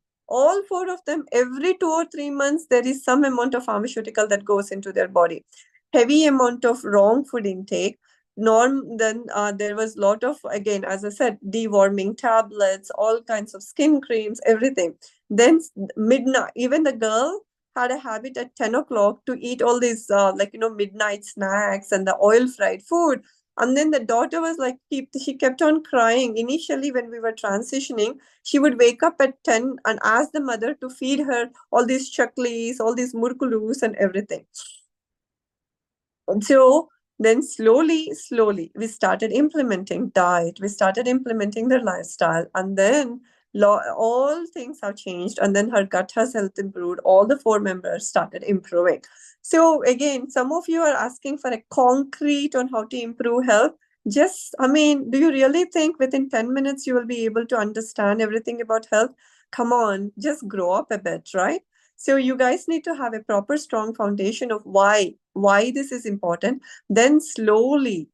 every 2 or 3 months, there is some amount of pharmaceutical that goes into their body. Heavy amount of wrong food intake. Then there was a lot of, again, as I said, deworming tablets, all kinds of skin creams, everything. Then midnight, even the girl had a habit at 10 o'clock to eat all these midnight snacks and the oil fried food. And then the daughter was like, she kept on crying. Initially, when we were transitioning, she would wake up at 10 and ask the mother to feed her all these chaklis, all these murkulus and everything. So then slowly, we started implementing diet. We started implementing their lifestyle. And then all things have changed. And then her gut has health improved. All the 4 members started improving. So again, some of you are asking for a concrete on how to improve health. Do you really think within 10 minutes you will be able to understand everything about health? Come on, just grow up a bit, right? So you guys need to have a proper strong foundation of why this is important. Then slowly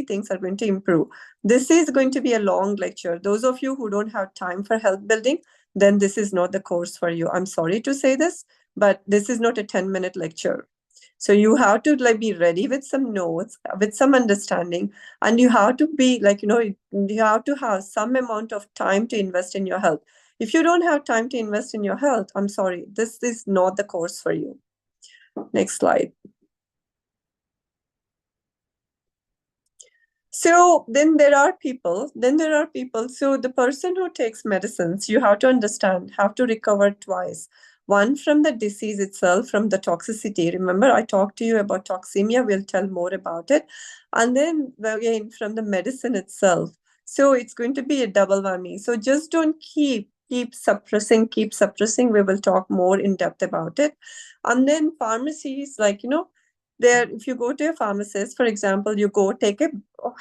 things are going to improve. This is going to be a long lecture. Those of you who don't have time for health building, then this is not the course for you. I'm sorry to say this, but this is not a 10-minute lecture. So you have to be ready with some notes, with some understanding, and you have to be you have to have some amount of time to invest in your health. If you don't have time to invest in your health, I'm sorry, this is not the course for you. Next slide. So then there are people. So the person who takes medicines, you have to understand, have to recover twice. One from the disease itself, from the toxicity. Remember, I talked to you about toxemia. We'll tell more about it. And then again, from the medicine itself. So it's going to be a double whammy. So just don't keep suppressing. We will talk more in depth about it. And then pharmacies, like, there, if you go to a pharmacist, for example, you go take a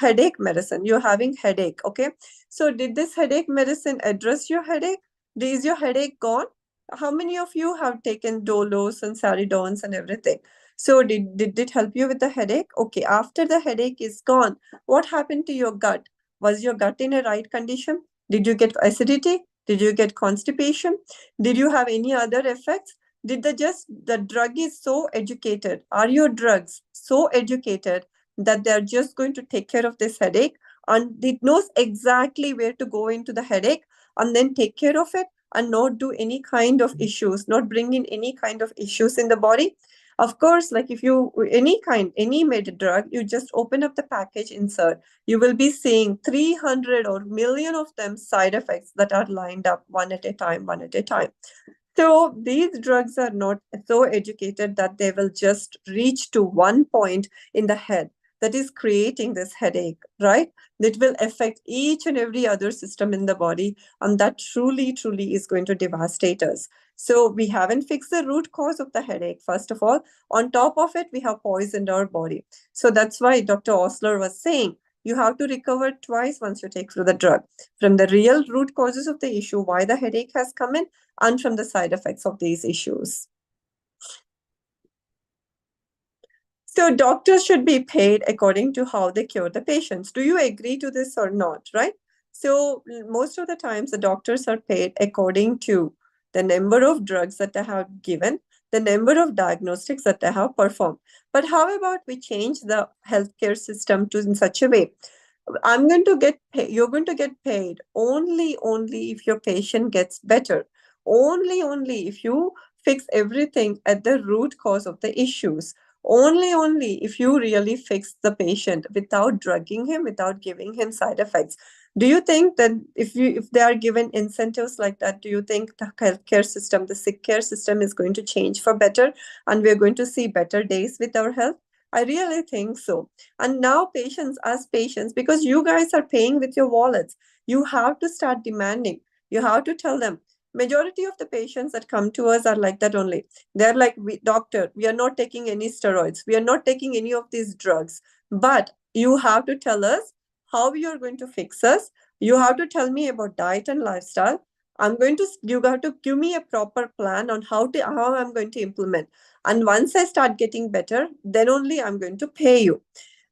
headache medicine, you're having headache, okay? So did this headache medicine address your headache? Is your headache gone? How many of you have taken Dolos and Saridons and everything? So did it help you with the headache? Okay, after the headache is gone, what happened to your gut? Was your gut in a right condition? Did you get acidity? Did you get constipation? Did you have any other effects? Did the drug is so educated? Are your drugs so educated that they're just going to take care of this headache, and it knows exactly where to go into the headache and then take care of it and not do any kind of issues, not bring in any kind of issues in the body? Of course, like if you, any made drug, you just open up the package, insert, you will be seeing 300 or million of them side effects that are lined up one at a time. So these drugs are not so educated that they will just reach to one point in the head that is creating this headache, right? That will affect each and every other system in the body, and that truly is going to devastate us. So we haven't fixed the root cause of the headache, first of all. On top of it, we have poisoned our body. So that's why Dr. Osler was saying, you have to recover twice once you take through the drug. From the real root causes of the issue, why the headache has come in, and from the side effects of these issues. So doctors should be paid according to how they cure the patients. Do you agree to this or not, right? So most of the times the doctors are paid according to the number of drugs that they have given, the number of diagnostics that they have performed. But how about we change the healthcare system to in such a way? I'm going to get paid, you're going to get paid only if your patient gets better. Only if you fix everything at the root cause of the issues. Only if you really fix the patient without drugging him, without giving him side effects. Do you think that if they are given incentives like that, do you think the healthcare system, the sick care system is going to change for better, and we're going to see better days with our health? I really think so. And now patients, as patients, because you guys are paying with your wallets, you have to start demanding. You have to tell them. Majority of the patients that come to us are like that only. They're like, doctor, we are not taking any steroids. We are not taking any of these drugs. But you have to tell us how you're going to fix us. You have to tell me about diet and lifestyle. You have to give me a proper plan on how I'm going to implement. And once I start getting better, then only I'm going to pay you.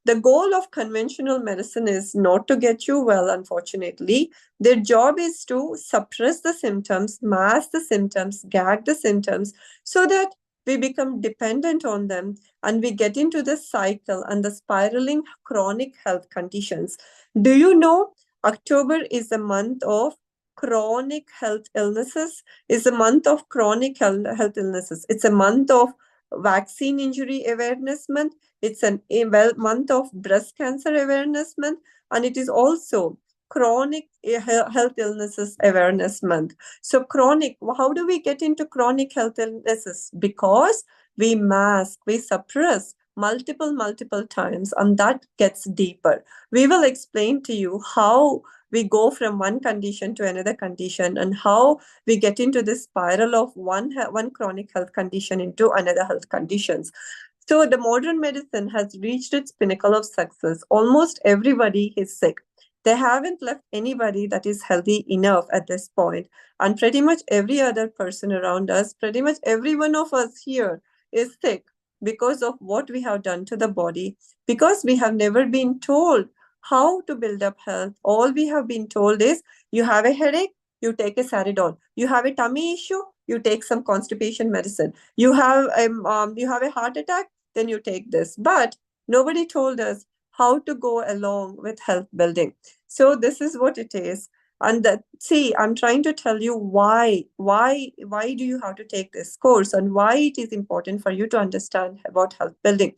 The goal of conventional medicine is not to get you well, unfortunately. Their job is to suppress the symptoms, mask the symptoms, gag the symptoms, so that we become dependent on them and we get into the cycle and the spiraling chronic health conditions. Do you know October is the month of chronic health illnesses? Is a month of chronic health illnesses. It's a month of vaccine injury awareness month. It's a month of breast cancer awareness month, and it is also chronic health illnesses awareness month. So chronic, how do we get into chronic health illnesses? Because we mask, we suppress multiple times, and that gets deeper. We will explain to you how we go from one condition to another condition and how we get into this spiral of one chronic health condition into another health conditions. So the modern medicine has reached its pinnacle of success. Almost everybody is sick. They haven't left anybody that is healthy enough at this point. And pretty much every other person around us, pretty much every one of us here is sick because of what we have done to the body, because we have never been told how to build up health. All we have been told is you have a headache, you take a Saridon. You have a tummy issue, you take some constipation medicine. You have a heart attack, then you take this. But nobody told us how to go along with health building. So this is what it is. And I'm trying to tell you why do you have to take this course and why it is important for you to understand about health building.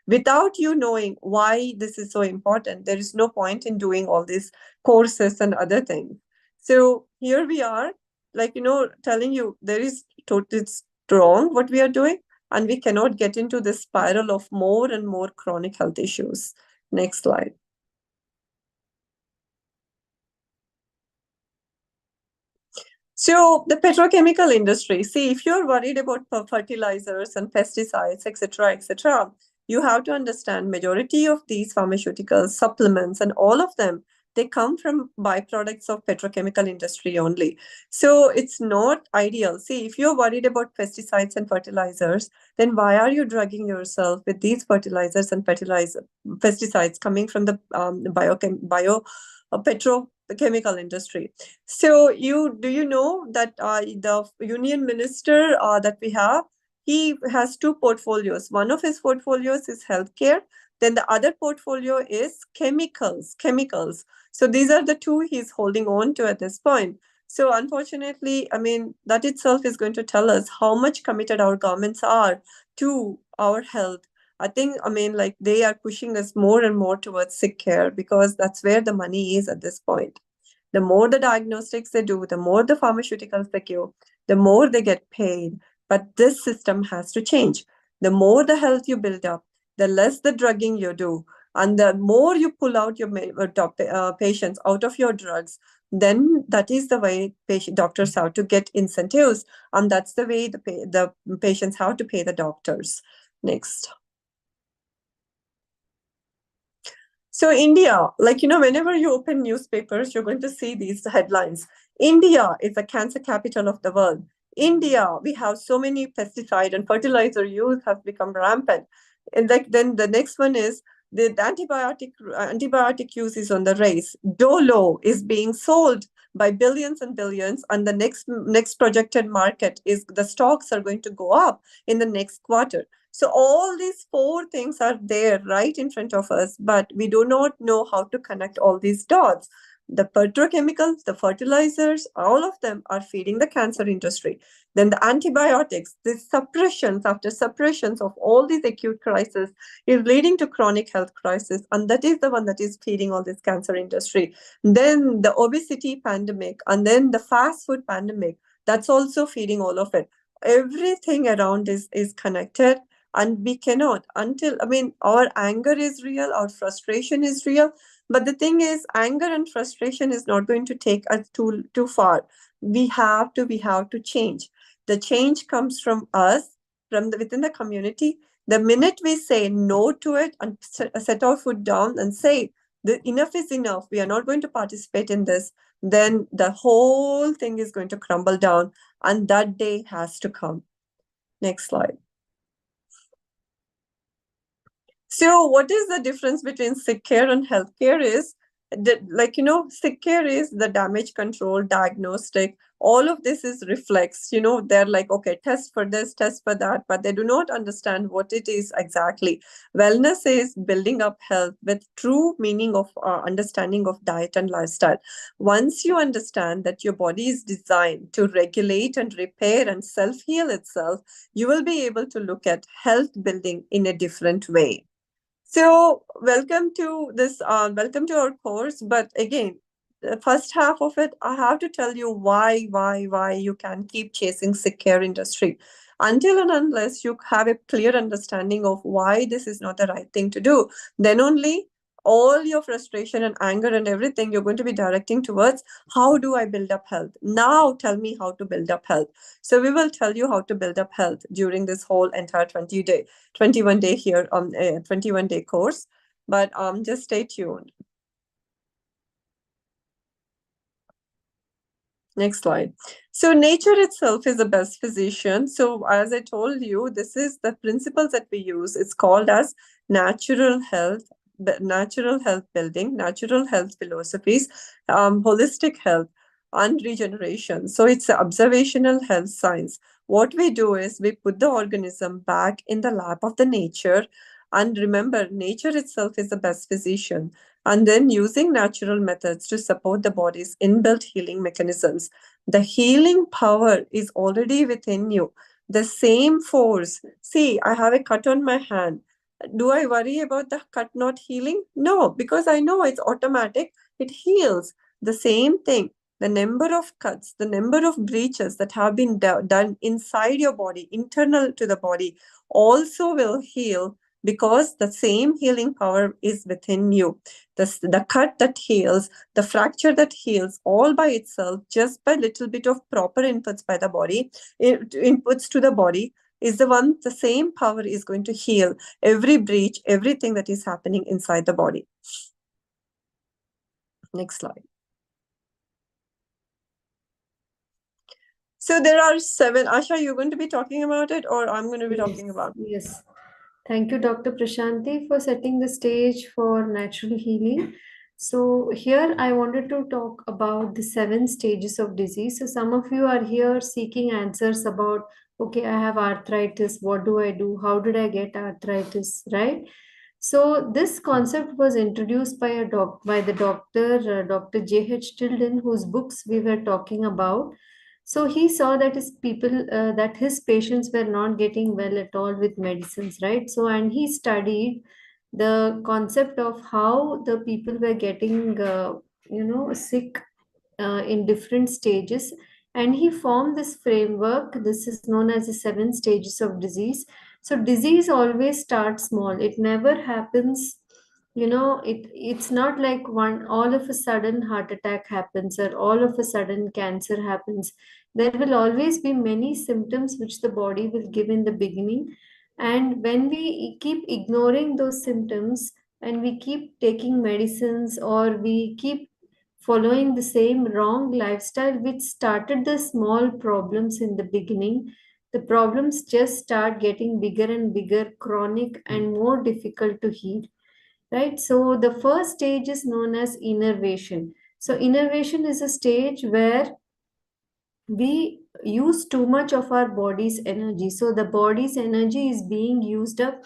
Without you knowing why this is so important, there is no point in doing all these courses and other things. So here we are, telling you it's wrong what we are doing, and we cannot get into this spiral of more and more chronic health issues. Next slide. So the petrochemical industry, see, if you're worried about fertilizers and pesticides, etc., you have to understand majority of these pharmaceuticals, supplements, and all of them, they come from byproducts of petrochemical industry only. So it's not ideal. See, if you're worried about pesticides and fertilizers, then why are you drugging yourself with these fertilizers and pesticides coming from the petrochemical industry? So do you know that the union minister that we have, he has two portfolios. One of his portfolios is healthcare. Then the other portfolio is chemicals. So these are the two he's holding on to at this point. So unfortunately, I mean, that itself is going to tell us how much committed our governments are to our health. I think, I mean, like they are pushing us more and more towards sick care because that's where the money is at this point. The more the diagnostics they do, the more the pharmaceuticals they give, the more they get paid. But this system has to change. The more the health you build up, the less the drugging you do, and the more you pull out your patients out of your drugs, then that is the way doctors have to get incentives, and that's the way the patients have to pay the doctors. Next. So India, like, whenever you open newspapers, you're going to see these headlines. India is the cancer capital of the world. India, we have so many pesticide and fertilizer use has become rampant. And like then the next one is the antibiotic use is on the rise. Dolo is being sold by billions and billions, and the next projected market is the stocks are going to go up in the next quarter. So all these four things are there right in front of us, but we do not know how to connect all these dots. The petrochemicals, the fertilizers, all of them are feeding the cancer industry. Then the antibiotics, the suppressions after suppressions of all these acute crises is leading to chronic health crisis. And that is the one that is feeding all this cancer industry. Then the obesity pandemic, and then the fast food pandemic, that's also feeding all of it. Everything around is connected. And we cannot until, I mean, our anger is real, our frustration is real. But the thing is, anger and frustration is not going to take us too far. We have to change. The change comes from us, from within the community. The minute we say no to it and set our foot down and say, enough is enough, we are not going to participate in this, then the whole thing is going to crumble down. And that day has to come. Next slide. So what is the difference between sick care and healthcare is sick care is the damage control, diagnostic, all of this is reflex, they're like, okay, test for this, test for that, but they do not understand what it is exactly. Wellness is building up health with true meaning of understanding of diet and lifestyle. Once you understand that your body is designed to regulate and repair and self-heal itself, you will be able to look at health building in a different way. So welcome to our course. But again, the first half of it, I have to tell you why you can keep chasing sick care industry. Until and unless you have a clear understanding of why this is not the right thing to do, then only all your frustration and anger and everything you're going to be directing towards how do I build up health? Now tell me how to build up health. So we will tell you how to build up health during this whole entire 21 day here on a 21 day course. But just stay tuned. Next slide. So nature itself is the best physician. So as I told you, this is the principles that we use. It's called as natural health building, natural health philosophies, holistic health, and regeneration. So it's observational health science. What we do is we put the organism back in the lap of the nature. And remember, nature itself is the best physician. And then using natural methods to support the body's inbuilt healing mechanisms. The healing power is already within you. The same force. See, I have a cut on my hand. Do I worry about the cut not healing? No, because I know it's automatic. It heals. The same thing. the number of cuts, the number of breaches that have been done inside your body, internal to the body, also will heal because the same healing power is within you. The cut that heals, the fracture that heals all by itself, just by little bit of proper inputs by the body, inputs to the body, is the same power is going to heal every breach, everything that is happening inside the body. Next slide. So there are 7. Asha, you're going to be talking about it, or I'm going to be talking about it? Yes. Thank you, Dr. Prashanti, for setting the stage for natural healing. So here I wanted to talk about the 7 stages of disease. So some of you are here seeking answers about, okay, I have arthritis. What do I do? How did I get arthritis? Right? So this concept was introduced by the doctor, Dr. J.H. Tilden, whose books we were talking about. So he saw that that his patients were not getting well at all with medicines, right? So, and he studied the concept of how the people were getting, sick in different stages. And he formed this framework. This is known as the 7 stages of disease. So disease always starts small. It never happens, it's not like one all of a sudden heart attack happens or all of a sudden cancer happens. There will always be many symptoms which the body will give in the beginning. And when we keep ignoring those symptoms and we keep taking medicines or we keep following the same wrong lifestyle which started the small problems in the beginning, the problems just start getting bigger and bigger, chronic, and more difficult to heal. Right? So the first stage is known as innervation. So innervation is a stage where we use too much of our body's energy. So the body's energy is being used up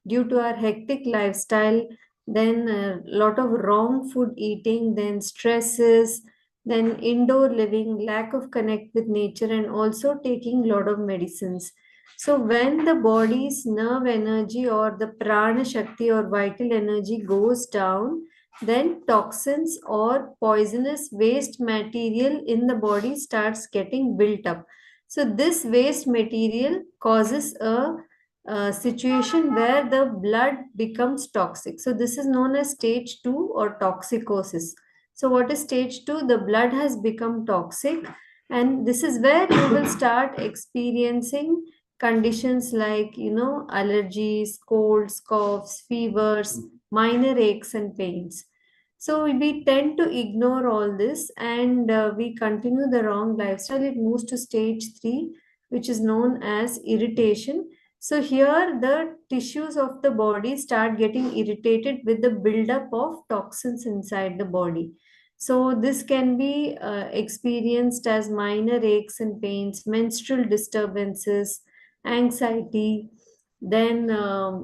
due to our hectic lifestyle, then a lot of wrong food eating, then stresses, then indoor living, lack of connect with nature, and also taking a lot of medicines. So when the body's nerve energy or the Pranashakti or vital energy goes down, then toxins or poisonous waste material in the body starts getting built up. So this waste material causes a situation where the blood becomes toxic. So this is known as stage 2 or toxicosis. So what is stage 2? The blood has become toxic, and this is where you will start experiencing conditions like, allergies, colds, coughs, fevers, minor aches and pains. So we tend to ignore all this, and we continue the wrong lifestyle. It moves to stage 3, which is known as irritation. So here the tissues of the body start getting irritated with the buildup of toxins inside the body. So this can be experienced as minor aches and pains, menstrual disturbances, anxiety, then uh,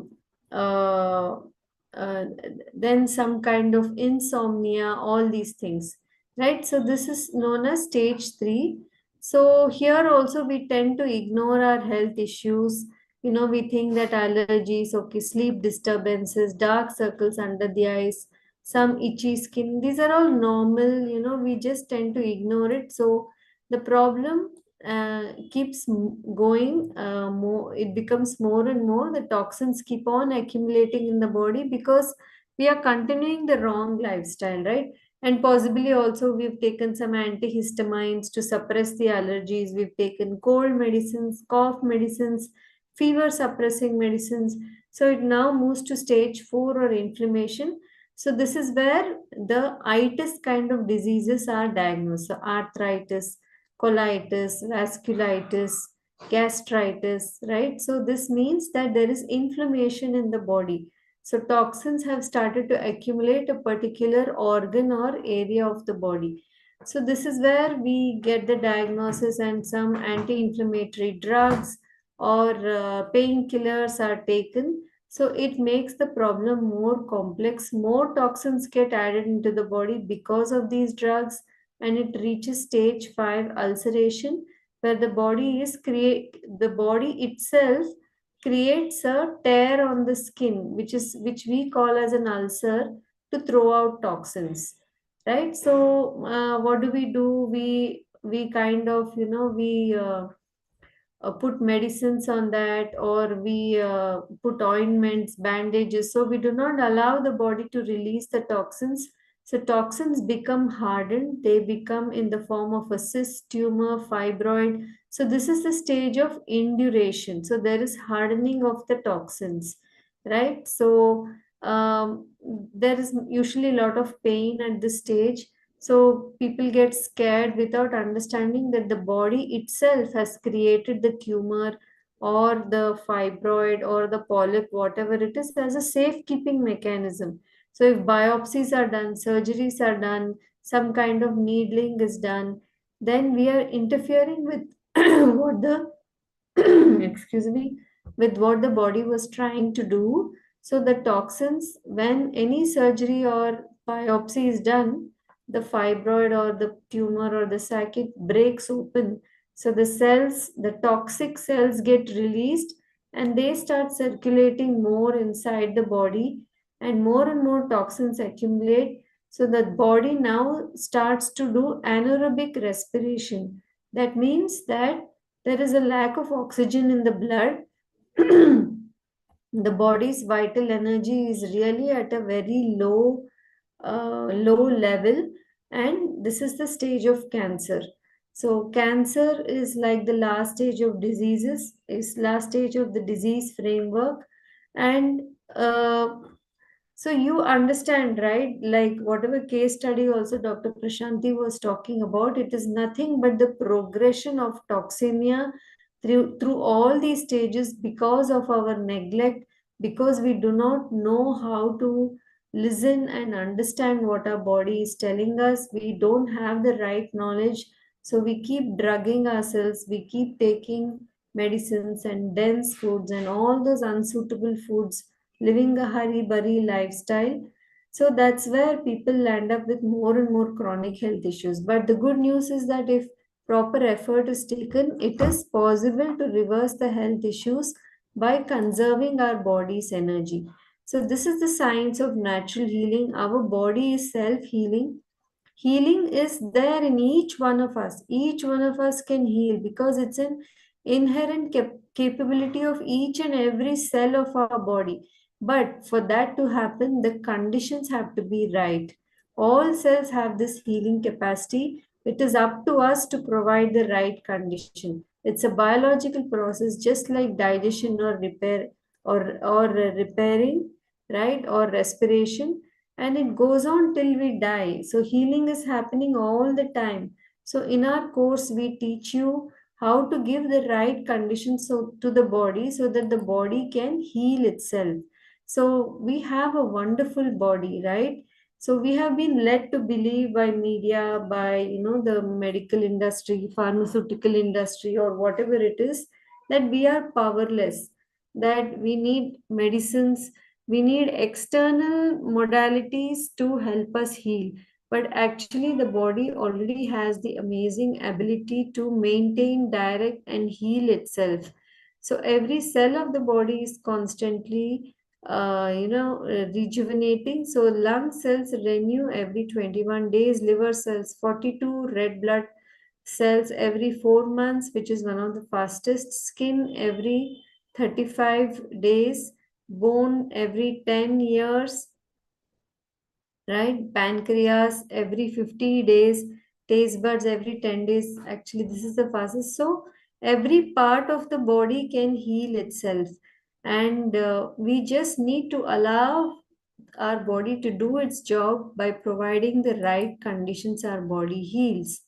uh, then some kind of insomnia, all these things, right? So this is known as stage 3. So here also we tend to ignore our health issues. We think that allergies, okay, sleep disturbances, dark circles under the eyes, some itchy skin, these are all normal. We just tend to ignore it. So the problem keeps going more, it becomes more and more. The toxins keep on accumulating in the body because we are continuing the wrong lifestyle, right? And possibly also we've taken some antihistamines to suppress the allergies, we've taken cold medicines, cough medicines, fever suppressing medicines. So it now moves to stage 4 or inflammation. So this is where the itis kind of diseases are diagnosed. So arthritis, colitis, vasculitis, gastritis, right? So this means that there is inflammation in the body. So toxins have started to accumulate a particular organ or area of the body. So this is where we get the diagnosis, and some anti-inflammatory drugs or painkillers are taken. So it makes the problem more complex. More toxins get added into the body because of these drugs, and it reaches stage 5 ulceration, where the body itself creates a tear on the skin, which we call as an ulcer, to throw out toxins. right? So what do? We kind of, we put medicines on that, or we put ointments, bandages, so we do not allow the body to release the toxins. So toxins become hardened, they become in the form of a cyst, tumor, fibroid. So this is the stage of induration, so there is hardening of the toxins, right? So there is usually a lot of pain at this stage. So people get scared without understanding that the body itself has created the tumor or the fibroid or the polyp, whatever it is, as a safekeeping mechanism. So if biopsies are done, surgeries are done, some kind of needling is done, then we are interfering with what the excuse me, with what the body was trying to do. So the toxins, when any surgery or biopsy is done, the fibroid or the tumor or the sac, it breaks open. So the cells, the toxic cells get released, and they start circulating more inside the body, and more toxins accumulate. So the body now starts to do anaerobic respiration. That means that there is a lack of oxygen in the blood. The body's vital energy is really at a very low level, and this is the stage of cancer. So cancer is like the last stage of diseases, is last stage of the disease framework. And so you understand, right? Like whatever case study also Dr. Prashanti was talking about, it is nothing but the progression of toxemia through all these stages because of our neglect, because we do not know how to listen and understand what our body is telling us. We don't have the right knowledge. So we keep drugging ourselves, we keep taking medicines and dense foods and all those unsuitable foods, living a hurry burry lifestyle. So that's where people land up with more and more chronic health issues. But the good news is that if proper effort is taken, it is possible to reverse the health issues by conserving our body's energy. So this is the science of natural healing. Our body is self healing. Healing is there in each one of us. Each one of us can heal because it's an inherent capability of each and every cell of our body. But for that to happen, the conditions have to be right. All cells have this healing capacity. It is up to us to provide the right condition. It's a biological process, just like digestion or repair, or repairing, right, or respiration, and it goes on till we die. So healing is happening all the time. So in our course we teach you how to give the right conditions to the body so that the body can heal itself. So we have a wonderful body, right? So we have been led to believe by media, by the medical industry, pharmaceutical industry, or whatever it is, that we are powerless, that we need medicines, we need external modalities to help us heal. But actually, the body already has the amazing ability to maintain, direct, and heal itself. So every cell of the body is constantly, rejuvenating. So lung cells renew every 21 days, liver cells 42, red blood cells every 4 months, which is one of the fastest, skin every 35 days, bone every 10 years, right? Pancreas every 50 days, taste buds every 10 days. Actually, this is the fastest. So every part of the body can heal itself. And we just need to allow our body to do its job by providing the right conditions our body heals,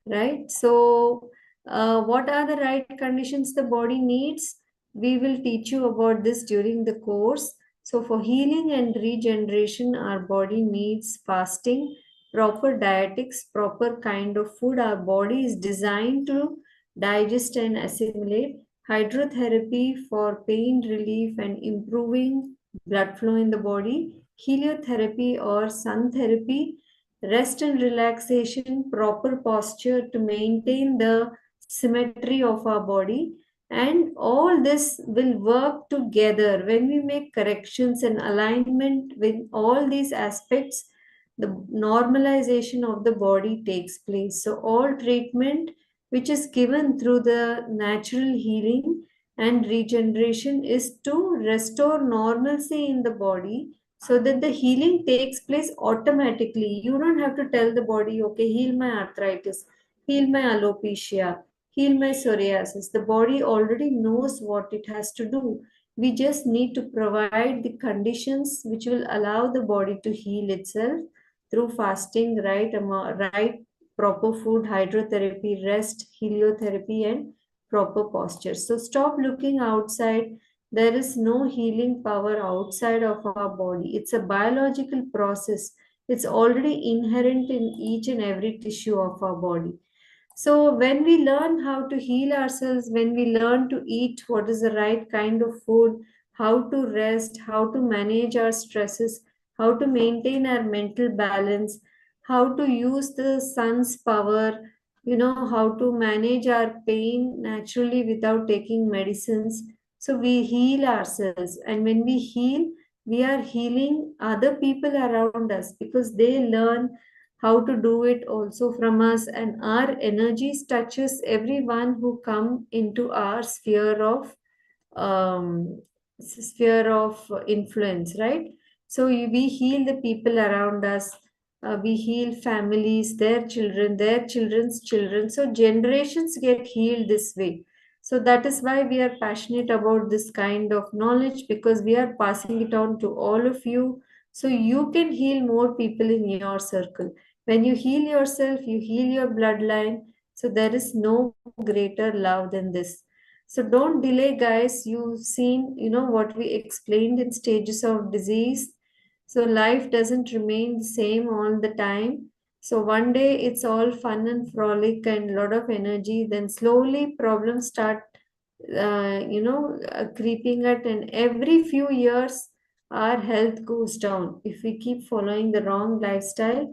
right? So what are the right conditions the body needs? We will teach you about this during the course. So for healing and regeneration, our body needs fasting, proper dietetics, proper kind of food. Our body is designed to digest and assimilate. Hydrotherapy for pain relief and improving blood flow in the body. Heliotherapy or sun therapy, rest and relaxation, proper posture to maintain the symmetry of our body. And all this will work together when we make corrections and alignment with all these aspects. the normalization of the body takes place. So all treatment which is given through the natural healing and regeneration is to restore normalcy in the body so that the healing takes place automatically. You don't have to tell the body, okay, heal my arthritis, heal my alopecia, heal my psoriasis. The body already knows what it has to do. We just need to provide the conditions which will allow the body to heal itself through fasting, right proper food, hydrotherapy, rest, heliotherapy, and proper posture. So stop looking outside. There is no healing power outside of our body. It's a biological process. It's already inherent in each and every tissue of our body. So, when we learn how to heal ourselves, when we learn to eat what is the right kind of food, how to rest, how to manage our stresses, how to maintain our mental balance, how to use the sun's power, how to manage our pain naturally without taking medicines. So, we heal ourselves, and when we heal, we are healing other people around us because they learn how to do it also from us, and our energies touches everyone who come into our um, sphere of influence, right? So we heal the people around us, we heal families, their children, their children's children, so generations get healed this way. So that is why we are passionate about this kind of knowledge, because we are passing it on to all of you so you can heal more people in your circle. When you heal yourself, you heal your bloodline. So there is no greater love than this. So don't delay, guys. You've seen, what we explained in stages of disease. So life doesn't remain the same all the time. So one day it's all fun and frolic and a lot of energy. Then slowly problems start, creeping at, and every few years our health goes down if we keep following the wrong lifestyle.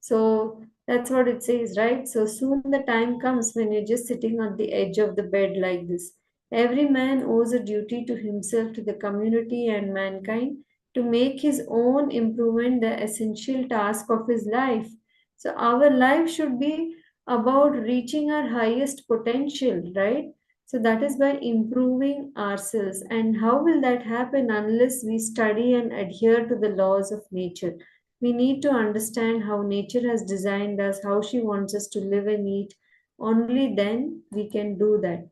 So that's what it says, right? So soon the time comes when you're just sitting on the edge of the bed like this. Every man owes a duty to himself, to the community, and mankind to make his own improvement the essential task of his life. So our life should be about reaching our highest potential, right? So that is by improving ourselves. And how will that happen unless we study and adhere to the laws of nature? We need to understand how nature has designed us, how she wants us to live and eat. Only then we can do that.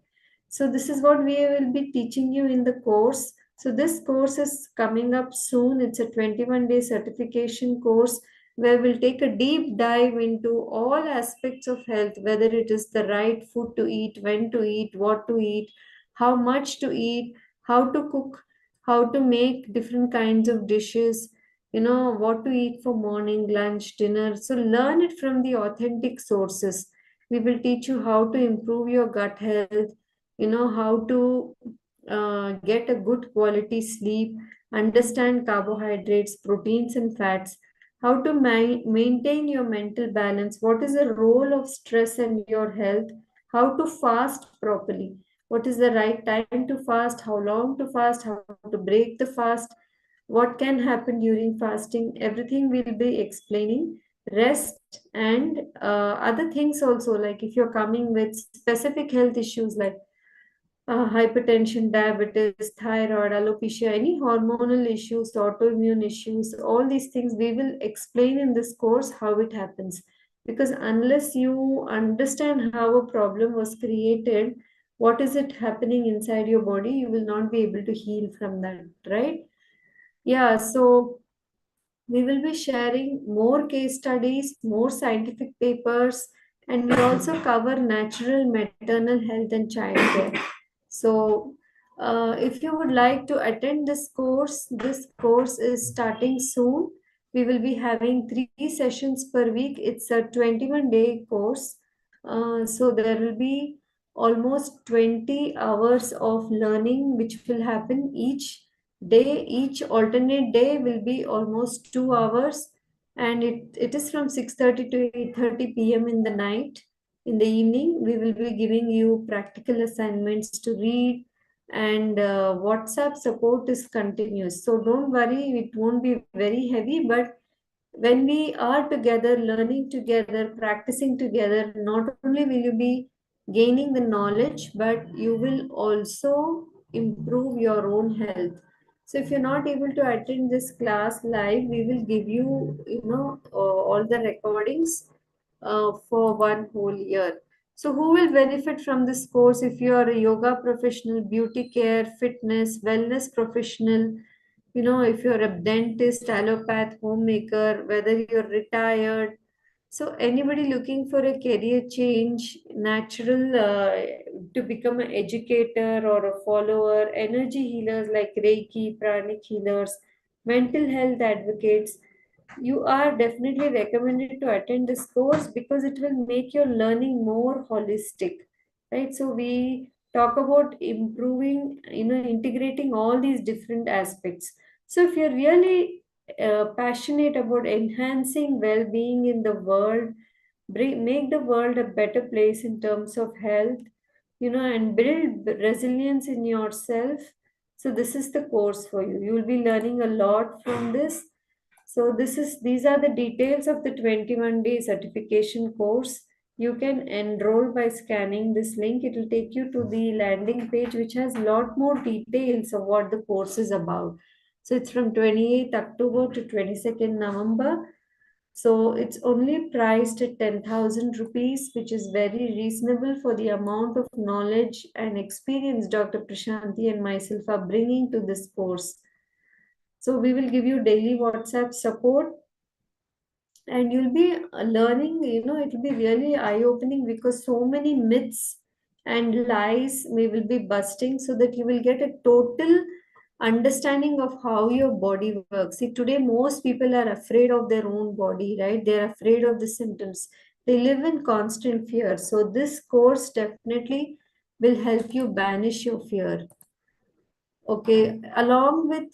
So this is what we will be teaching you in the course. So this course is coming up soon. It's a 21-day certification course where we'll take a deep dive into all aspects of health, whether it is the right food to eat, when to eat, what to eat, how much to eat, how to cook, how to make different kinds of dishes, what to eat for morning, lunch, dinner. So learn it from the authentic sources. We will teach you how to improve your gut health, how to get a good quality sleep, understand carbohydrates, proteins, and fats, how to maintain your mental balance, what is the role of stress in your health, how to fast properly, what is the right time to fast, how long to fast, how to break the fast, what can happen during fasting. Everything we'll be explaining. Rest and other things also, like if you're coming with specific health issues like hypertension, diabetes, thyroid, alopecia, any hormonal issues, autoimmune issues, all these things we will explain in this course how it happens. Because unless you understand how a problem was created, what is it happening inside your body, you will not be able to heal from that, right? Yeah, so we will be sharing more case studies, more scientific papers, and we also cover natural maternal health and childcare. So, if you would like to attend this course is starting soon. We will be having 3 sessions per week. It's a 21-day course. So, there will be almost 20 hours of learning, which will happen each day. Each alternate day will be almost 2 hours, and it is from 6:30 to 8:30 p.m. in the night. In the evening, we will be giving you practical assignments to read, and WhatsApp support is continuous. So don't worry, it won't be very heavy, but when we are together, learning together, practicing together, not only will you be gaining the knowledge, but you will also improve your own health. So if you're not able to attend this class live, we will give you, all the recordings for 1 whole year. So who will benefit from this course? If you are a yoga professional, beauty care, fitness, wellness professional, if you're a dentist, allopath, homemaker, whether you're retired, so anybody looking for a career change, natural, to become an educator or a follower, energy healers like Reiki, pranic healers, mental health advocates, you are definitely recommended to attend this course because it will make your learning more holistic, right? So we talk about improving, integrating all these different aspects. So if you're really passionate about enhancing well-being in the world, make the world a better place in terms of health, and build resilience in yourself, so this is the course for you. You will be learning a lot from this. So these are the details of the 21-day certification course. You can enroll by scanning this link. It will take you to the landing page, which has a lot more details of what the course is about. So it's from 28th October to 22nd November. So it's only priced at 10,000 rupees, which is very reasonable for the amount of knowledge and experience Dr. Prashanti and myself are bringing to this course. So we will give you daily WhatsApp support, and you'll be learning, it will be really eye-opening because so many myths and lies we will be busting so that you will get a total understanding of how your body works. See, today most people are afraid of their own body, right? They're afraid of the symptoms. They live in constant fear. So this course definitely will help you banish your fear. Okay, along with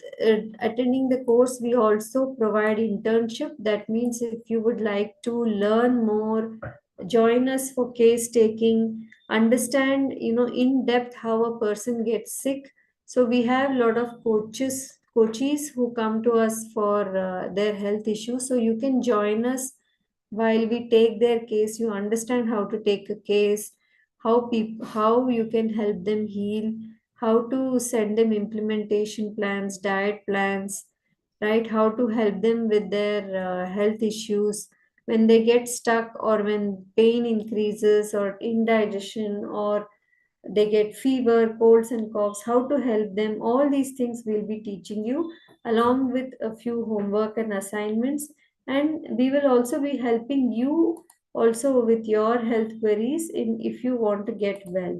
attending the course, we also provide internship. That means if you would like to learn more, join us for case taking, understand, in depth how a person gets sick. So we have a lot of coaches who come to us for their health issues. So you can join us while we take their case. You understand how to take a case, how you can help them heal, how to send them implementation plans, diet plans, right? How to help them with their health issues when they get stuck, or when pain increases, or indigestion, or they get fever, colds and coughs, how to help them. All these things we'll be teaching you, along with a few homework and assignments. And we will also be helping you also with your health queries in if you want to get well.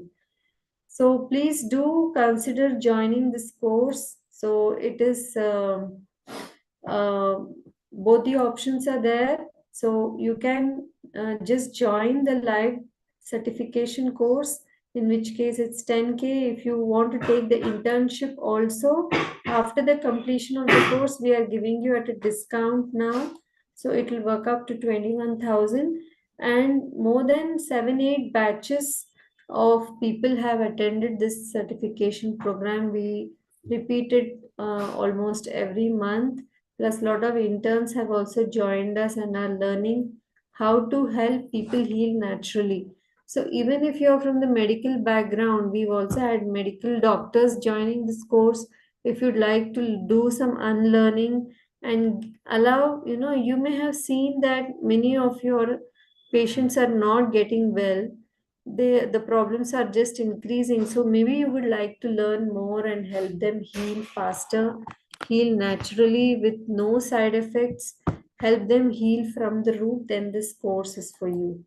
So please do consider joining this course. So it is uh, both the options are there. So you can just join the live certification course, in which case it's 10K. If you want to take the internship also, after the completion of the course, we are giving you at a discount now. So it will work up to 21,000, and more than 7-8 batches of people have attended this certification program. We repeat it almost every month. Plus, a lot of interns have also joined us and are learning how to help people heal naturally. So, even if you're from the medical background, we've also had medical doctors joining this course. If you'd like to do some unlearning and allow, you may have seen that many of your patients are not getting well. The problems are just increasing. So maybe you would like to learn more and help them heal faster, heal naturally with no side effects, help them heal from the root, then this course is for you.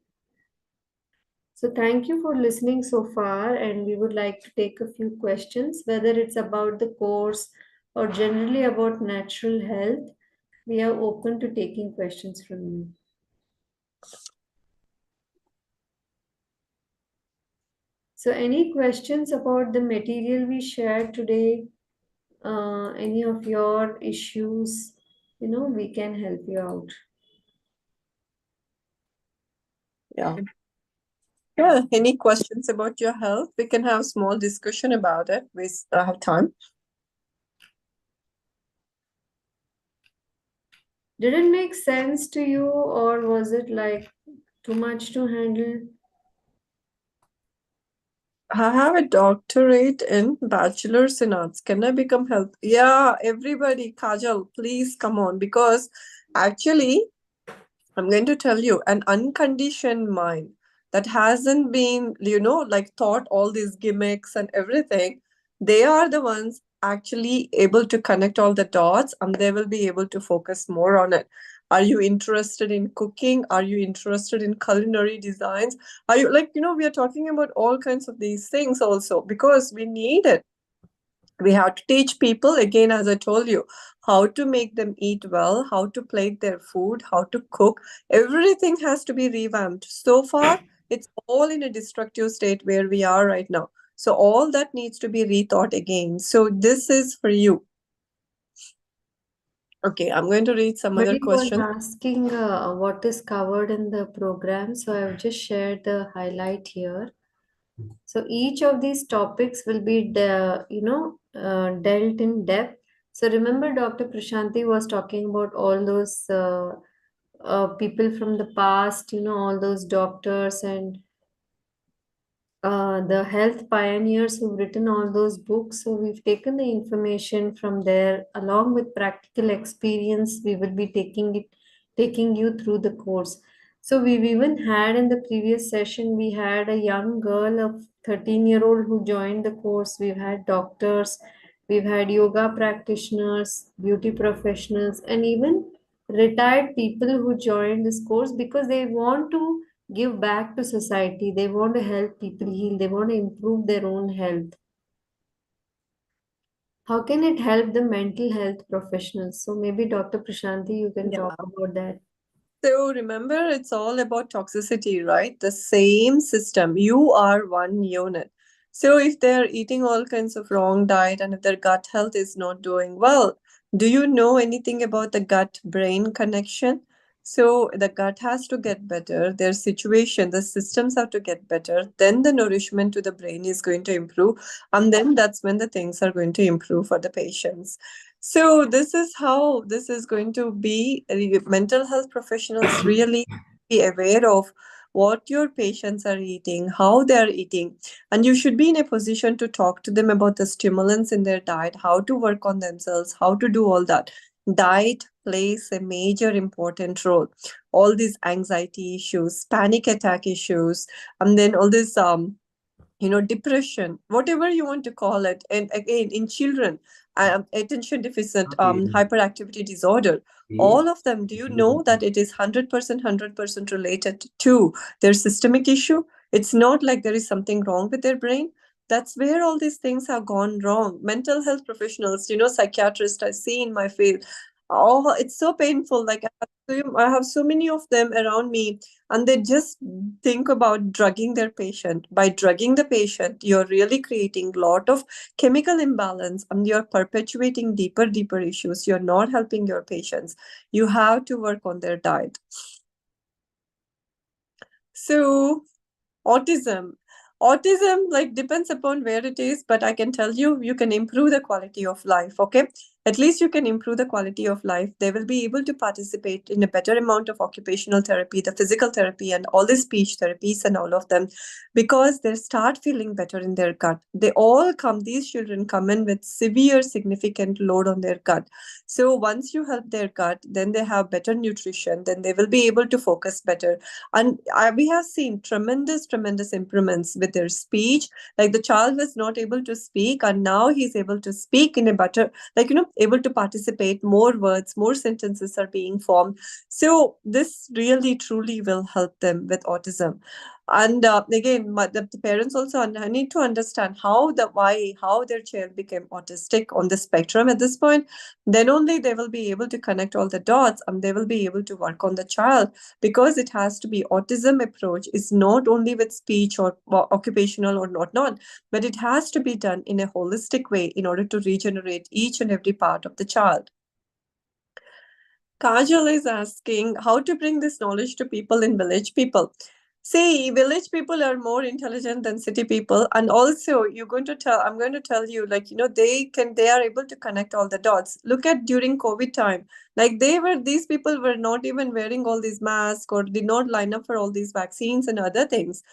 So thank you for listening so far, and we would like to take a few questions, whether it's about the course or generally about natural health. We are open to taking questions from you. So any questions about the material we shared today? Any of your issues, we can help you out. Yeah. Yeah. Any questions about your health? We can have a small discussion about it. We have time. Did it make sense to you, or was it like too much to handle? I have a doctorate in bachelor's in arts. Can I become health? Yeah, everybody, Kajal, please come on. Because actually, I'm going to tell you, an unconditioned mind that hasn't been, like taught all these gimmicks and everything, they are the ones actually able to connect all the dots and they will be able to focus more on it. Are you interested in cooking? Are you interested in culinary designs? Are you like, we are talking about all kinds of these things also because we need it. We have to teach people, again, as I told you, how to make them eat well, how to plate their food, how to cook. Everything has to be revamped. So far, it's all in a destructive state where we are right now. So all that needs to be rethought again. So this is for you. Okay, I'm going to read some other Somebody was questions. asking what is covered in the program, so I've just shared the highlight here. So each of these topics will be, dealt in depth. So remember, Dr. Prashanti was talking about all those people from the past, all those doctors and the health pioneers who've written all those books. So we've taken the information from there along with practical experience. We will be taking you through the course. So we've even had in the previous session, we had a young girl of 13-year-old who joined the course. We've had doctors, we've had yoga practitioners, beauty professionals, and even retired people who joined this course because they want to give back to society. They want to help people heal. They want to improve their own health. How can it help the mental health professionals? So maybe Dr. Prashanti, you can talk Yeah. about that. So remember, it's all about toxicity, right? The same system. You are one unit. So if they're eating all kinds of wrong diet and if their gut health is not doing well, do you know anything about the gut-brain connection? So the gut has to get better, their situation, the systems have to get better, then the nourishment to the brain is going to improve, and then that's when the things are going to improve for the patients. So this is how this is going to be. Mental health professionals really be aware of what your patients are eating, how they are eating, and you should be in a position to talk to them about the stimulants in their diet, how to work on themselves, how to do all that. Diet plays a major important role. All these anxiety issues, panic attack issues, and then all this depression, whatever you want to call it, and again in children, attention deficit hyperactivity disorder, all of them, do you know that it is 100% related to their systemic issue? It's not like there is something wrong with their brain. That's where all these things have gone wrong. Mental health professionals, psychiatrists I see in my field, oh, it's so painful. Like I have so many of them around me, and they just think about drugging their patient. By drugging the patient, you're really creating a lot of chemical imbalance and you're perpetuating deeper issues. You're not helping your patients. You have to work on their diet. So autism like depends upon where it is, but I can tell you, you can improve the quality of life. Okay, at least you can improve the quality of life. They will be able to participate in a better amount of occupational therapy, the physical therapy, and all the speech therapies and all of them, because they start feeling better in their gut. These children come in with severe significant load on their gut. So once you help their gut, then they have better nutrition, then they will be able to focus better. And we have seen tremendous improvements with their speech. Like the child was not able to speak, and now he's able to speak in a better, able to participate. More words, more sentences are being formed. So this really, truly will help them with autism. And again, the parents also need to understand how their child became autistic on the spectrum at this point. Then only they will be able to connect all the dots and they will be able to work on the child, because it has to be autism approach is not only with speech or occupational or not, but it has to be done in a holistic way in order to regenerate each and every part of the child. Kajal is asking how to bring this knowledge to people in village people. See, village people are more intelligent than city people. And also, I'm going to tell you, like, they are able to connect all the dots. Look at during COVID time, like these people were not even wearing all these masks or did not line up for all these vaccines and other things.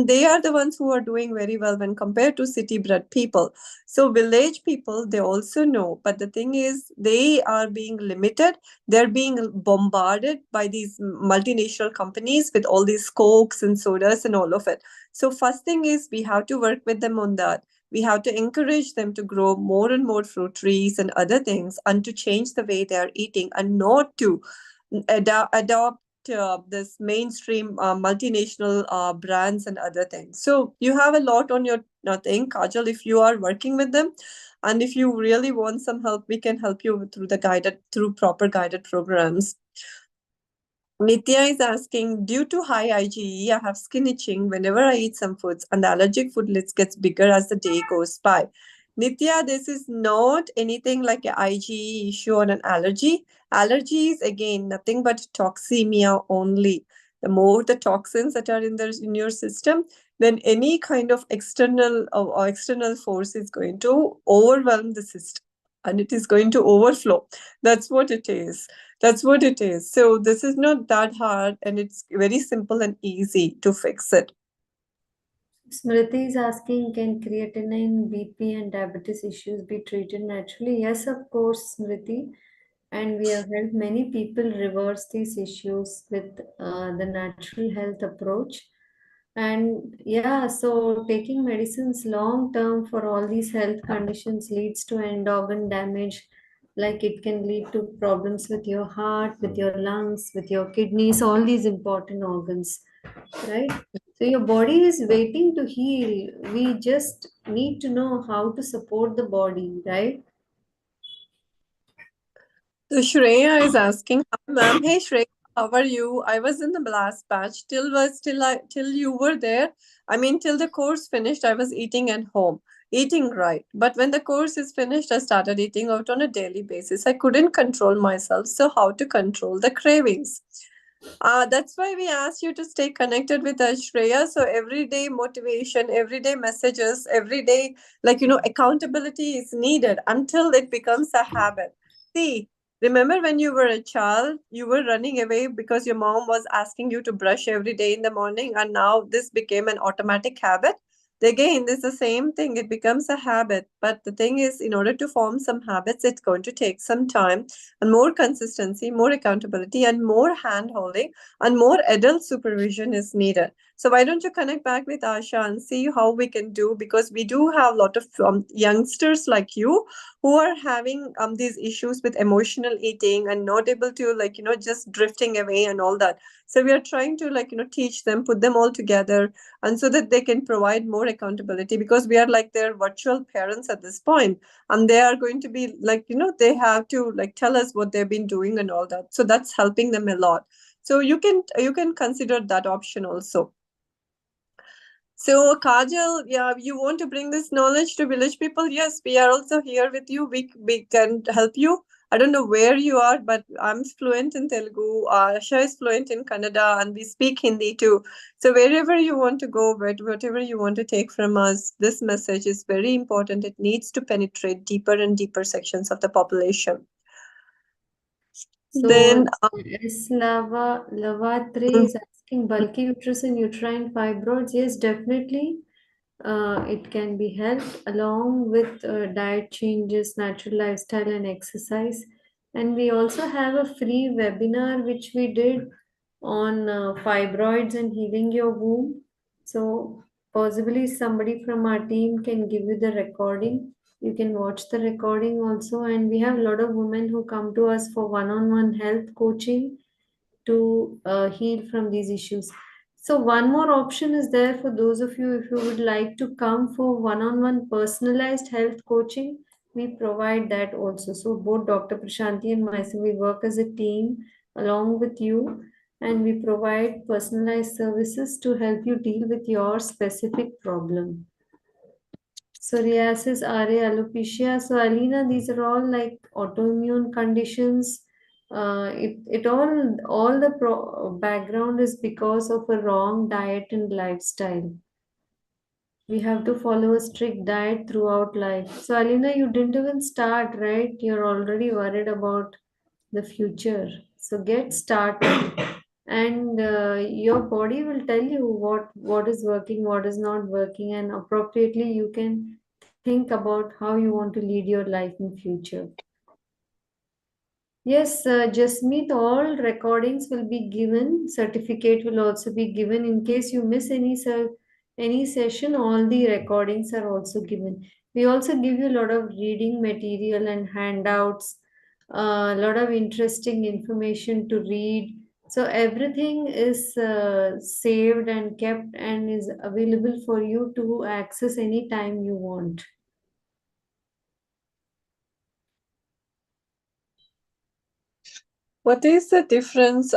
They are the ones who are doing very well when compared to city bred people. So, village people, they also know. But the thing is, they are being limited. They're being bombarded by these multinational companies with all these cokes and sodas and all of it. So first thing is we have to work with them on that. We have to encourage them to grow more and more fruit trees and other things, and to change the way they are eating, and not to adopt this mainstream multinational brands and other things. So you have a lot on your thing, Kajal, if you are working with them. And if you really want some help, we can help you through proper guided programs. Nitya is asking, due to high IgE, I have skin itching whenever I eat some foods, and the allergic food list gets bigger as the day goes by. Nitya, this is not anything like an IgE issue or an allergy. Allergy is again nothing but toxemia only. The more the toxins that are in your system, then any kind of external force is going to overwhelm the system, and it is going to overflow. That's what it is. That's what it is. So this is not that hard, and it's very simple and easy to fix it. Smriti is asking, can creatinine, BP, and diabetes issues be treated naturally? Yes, of course, Smriti. And we have helped many people reverse these issues with the natural health approach. And yeah, so taking medicines long term for all these health conditions leads to end organ damage. Like it can lead to problems with your heart, with your lungs, with your kidneys, all these important organs, right? So your body is waiting to heal. We just need to know how to support the body, right? So Shreya is asking, hi ma'am. Hey Shreya, how are you? I was in the last batch till you were there. I mean, till the course finished, I was eating at home, eating right. But when the course is finished, I started eating out on a daily basis. I couldn't control myself. So how to control the cravings? That's why we asked you to stay connected with us, Shreya. So everyday motivation, everyday messages, everyday, accountability is needed until it becomes a habit. See, remember when you were a child, you were running away because your mom was asking you to brush every day in the morning, and now this became an automatic habit. Again, this is the same thing. It becomes a habit. But the thing is, in order to form some habits, it's going to take some time and more consistency, more accountability, and more hand holding, and more adult supervision is needed. So why don't you connect back with Asha and see how we can do, because we do have a lot of youngsters like you who are having these issues with emotional eating and not able to, just drifting away and all that. So we are trying to, teach them, put them all together, and so that they can provide more accountability, because we are like their virtual parents at this point, and they are going to be like, they have to like tell us what they've been doing and all that. So that's helping them a lot. So you can consider that option also. So Kajal, yeah, you want to bring this knowledge to village people? Yes, we are also here with you. We can help you. I don't know where you are, but I'm fluent in Telugu. Asha is fluent in Kannada, and we speak Hindi too. So wherever you want to go, whatever you want to take from us, this message is very important. It needs to penetrate deeper and deeper sections of the population. So, Then, Lavatre is asking, bulky uterus and uterine fibroids. Yes, definitely. It can be helped along with diet changes, natural lifestyle, and exercise. And we also have a free webinar which we did on fibroids and healing your womb. So, possibly somebody from our team can give you the recording. You can watch the recording also. And we have a lot of women who come to us for one on one health coaching to heal from these issues. So, one more option is there for those of you if you would like to come for one on one personalized health coaching. We provide that also. So, both Dr. Prashanti and myself, we work as a team along with you, and we provide personalized services to help you deal with your specific problem. Psoriasis, RA, alopecia. So, Alina, these are all like autoimmune conditions All the background is because of a wrong diet and lifestyle. We have to follow a strict diet throughout life. So, Alina, you didn't even start, right? You're already worried about the future. So, get started, and your body will tell you what is working, what is not working, and appropriately you can think about how you want to lead your life in future. Yes, Jasmeet, all recordings will be given. Certificate will also be given in case you miss any session. All the recordings are also given. We also give you a lot of reading material and handouts, a lot of interesting information to read. So everything is saved and kept and is available for you to access anytime you want. What is the difference?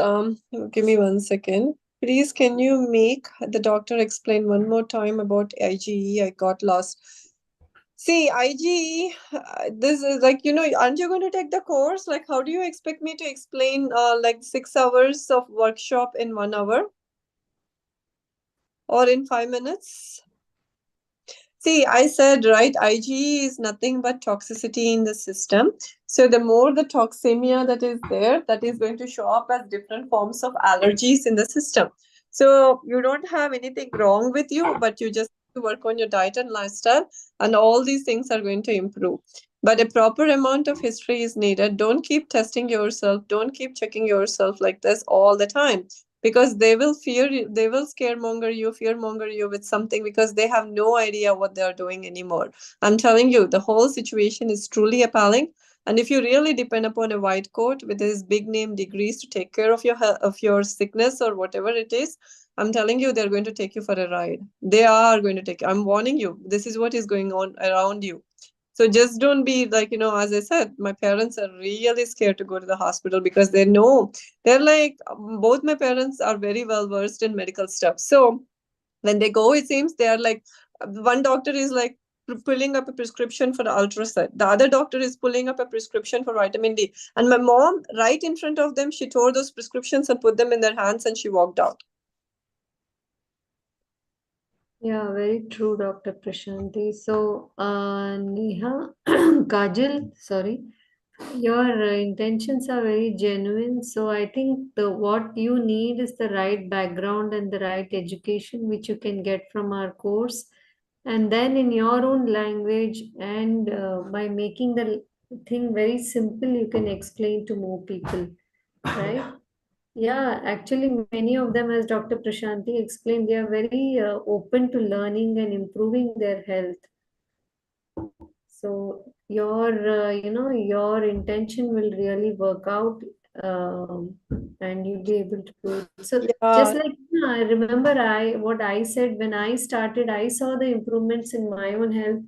Give me 1 second. Please, can you make the doctor explain one more time about IgE? I got lost. See, IgE, this is like, aren't you going to take the course? Like, how do you expect me to explain like 6 hours of workshop in 1 hour or in 5 minutes? See, I said, right, IgE is nothing but toxicity in the system. So the more the toxemia that is there, that is going to show up as different forms of allergies in the system. So you don't have anything wrong with you, but you just have to work on your diet and lifestyle, and all these things are going to improve. But a proper amount of history is needed. Don't keep testing yourself. Don't keep checking yourself like this all the time, because they will they will fearmonger you with something, because they have no idea what they are doing anymore. I'm telling you, the whole situation is truly appalling. And if you really depend upon a white coat with his big name degrees to take care of your sickness or whatever it is, I'm telling you, they're going to take you for a ride. They are going to take, I'm warning you, this is what is going on around you. So just don't be like, as I said, my parents are really scared to go to the hospital, because they know, they're like, both my parents are very well versed in medical stuff. So when they go, it seems they are like, one doctor is like pulling up a prescription for the ultrasound. The other doctor is pulling up a prescription for vitamin D. And my mom, right in front of them, she tore those prescriptions and put them in their hands and she walked out. Yeah, very true, Dr. Prashanti. So, Neha, Kajal, sorry, your intentions are very genuine. So, I think what you need is the right background and the right education, which you can get from our course. And then, in your own language, and by making the thing very simple, you can explain to more people, right? Yeah, actually, many of them, as Dr. Prashanti explained, they are very open to learning and improving their health. So your intention will really work out, and you'll be able to do it. So just Yeah, like I remember, what I said when I started, I saw the improvements in my own health.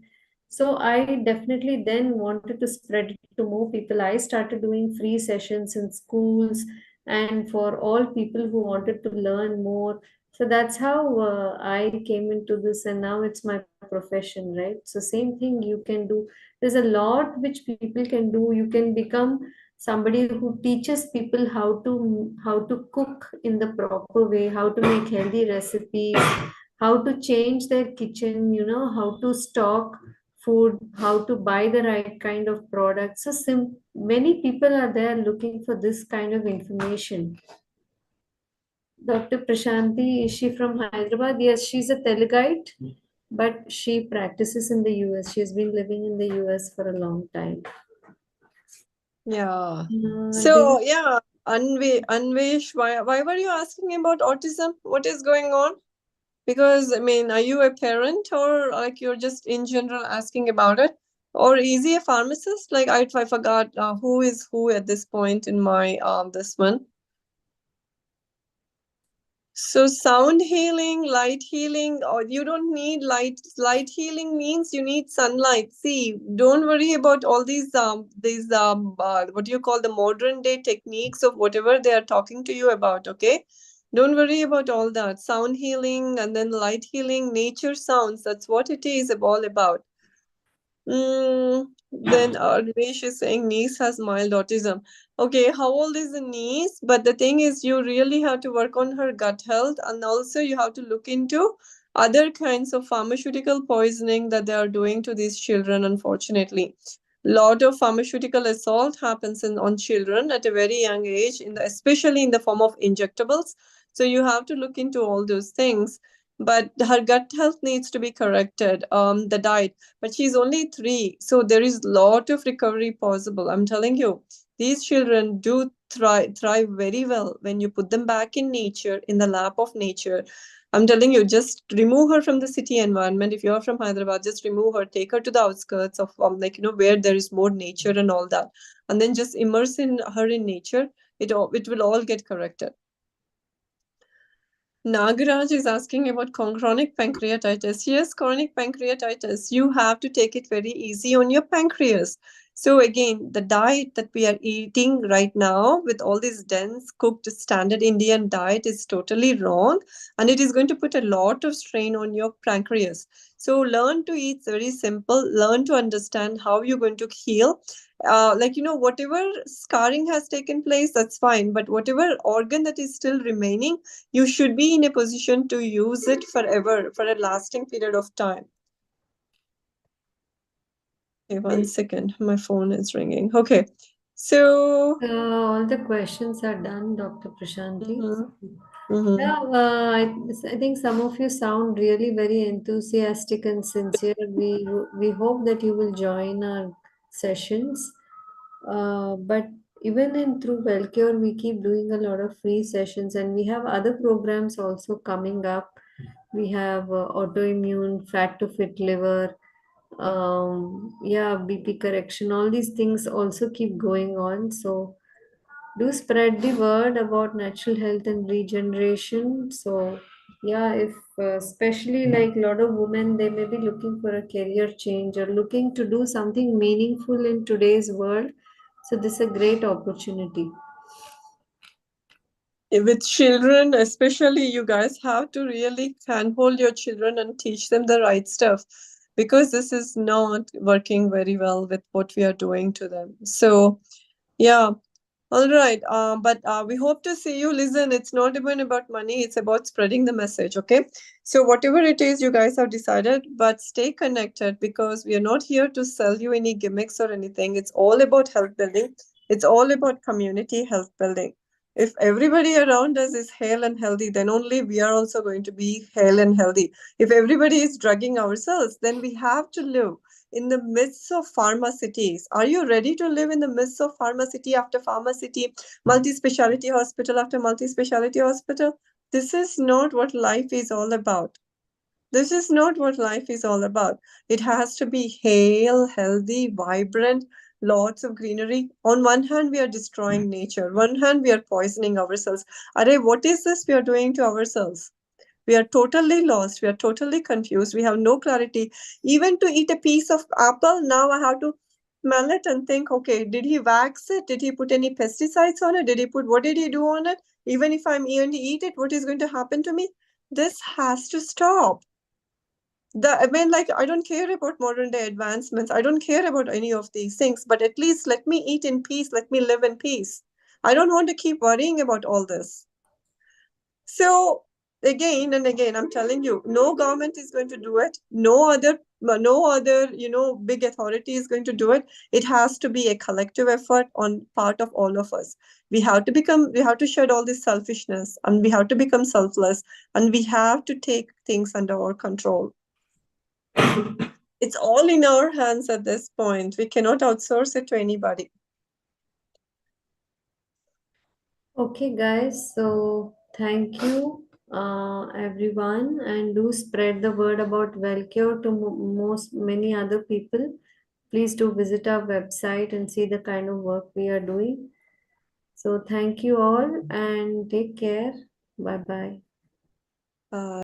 So I definitely then wanted to spread it to more people. I started doing free sessions in schools and for all people who wanted to learn more. So that's how I came into this, and now it's my profession, right? So same thing you can do. There's a lot which people can do. You can become somebody who teaches people how to cook in the proper way, how to make healthy recipes, how to change their kitchen, how to stock food, how to buy the right kind of products. So many people are there looking for this kind of information. Dr. Prashanti, is she from Hyderabad? Yes, she's a Teluguite, but she practices in the US. She's been living in the US for a long time. yeah. Do you? So yeah, Anvesh, why were you asking about autism? What is going on? Because, I mean, are you a parent, or like you're just in general asking about it? Or is he a pharmacist? Like I forgot who is who at this point in my this one. So sound healing, light healing, or you don't need light. Light healing means you need sunlight. See, don't worry about all these what do you call, the modern day techniques of whatever they are talking to you about, okay? Don't worry about all that. Sound healing and then light healing, nature sounds, that's what it is all about. Then Arvish is saying niece has mild autism. Okay, how old is the niece? But the thing is, you really have to work on her gut health, and also you have to look into other kinds of pharmaceutical poisoning that they are doing to these children, unfortunately. Lot of pharmaceutical assault happens on children at a very young age, especially in the form of injectables. So you have to look into all those things. But her gut health needs to be corrected. The diet, but she's only 3, so there is lot of recovery possible. I'm telling you, these children do thrive very well when you put them back in nature, in the lap of nature. I'm telling you, just remove her from the city environment. If you're from Hyderabad, just remove her, take her to the outskirts of where there is more nature and all that, and then just immerse in her in nature. It will all get corrected. Nagaraj is asking about chronic pancreatitis. Yes, chronic pancreatitis, you have to take it very easy on your pancreas. So again, the diet that we are eating right now with all this dense cooked standard Indian diet is totally wrong, and it is going to put a lot of strain on your pancreas. So learn to eat very simple, learn to understand how you're going to heal. Whatever scarring has taken place, that's fine, but whatever organ that is still remaining, you should be in a position to use it forever, for a lasting period of time. Okay, 1 second. My phone is ringing. Okay. So All the questions are done, Dr. Prashanti. mhm. Yeah, I think some of you sound really very enthusiastic and sincere. We hope that you will join our sessions. But even in through Wellcure, we keep doing a lot of free sessions, and we have other programs also coming up. We have autoimmune, fat to fit liver, yeah, BP correction. All these things also keep going on. So do spread the word about natural health and regeneration. So yeah, if especially like a lot of women, they may be looking for a career change or looking to do something meaningful in today's world. So this is a great opportunity. With children, especially, you guys have to really handhold your children and teach them the right stuff, because this is not working very well with what we are doing to them. So yeah. All right. But we hope to see you. Listen, it's not even about money, it's about spreading the message. Okay. So, whatever it is you guys have decided, but stay connected, because we are not here to sell you any gimmicks or anything. It's all about health building, it's all about community health building. If everybody around us is hale and healthy, then only we are also going to be hale and healthy. If everybody is drugging ourselves, then we have to live in the midst of pharmacities. Are you ready to live in the midst of pharmacity after pharmacity, multi-speciality hospital after multi-speciality hospital? This is not what life is all about. This is not what life is all about. It has to be hale, healthy, vibrant, lots of greenery. On one hand, we are destroying nature. One hand, we are poisoning ourselves. Are, what is this we are doing to ourselves? We are totally lost. We are totally confused. We have no clarity. Even to eat a piece of apple, now I have to smell it and think, okay, did he wax it? Did he put any pesticides on it? What did he do on it? Even if I'm going to eat it, what is going to happen to me? This has to stop. I don't care about modern day advancements. I don't care about any of these things, but at least let me eat in peace. Let me live in peace. I don't want to keep worrying about all this. So again and again, I'm telling you, no government is going to do it. No other, big authority is going to do it. It has to be a collective effort on part of all of us. We have to shed all this selfishness, and we have to become selfless, and we have to take things under our control. It's all in our hands at this point. We cannot outsource it to anybody. Okay, guys. So thank you, everyone, and do spread the word about Wellcure to many other people. Please do visit our website and see the kind of work we are doing. So thank you all and take care. Bye bye. Bye.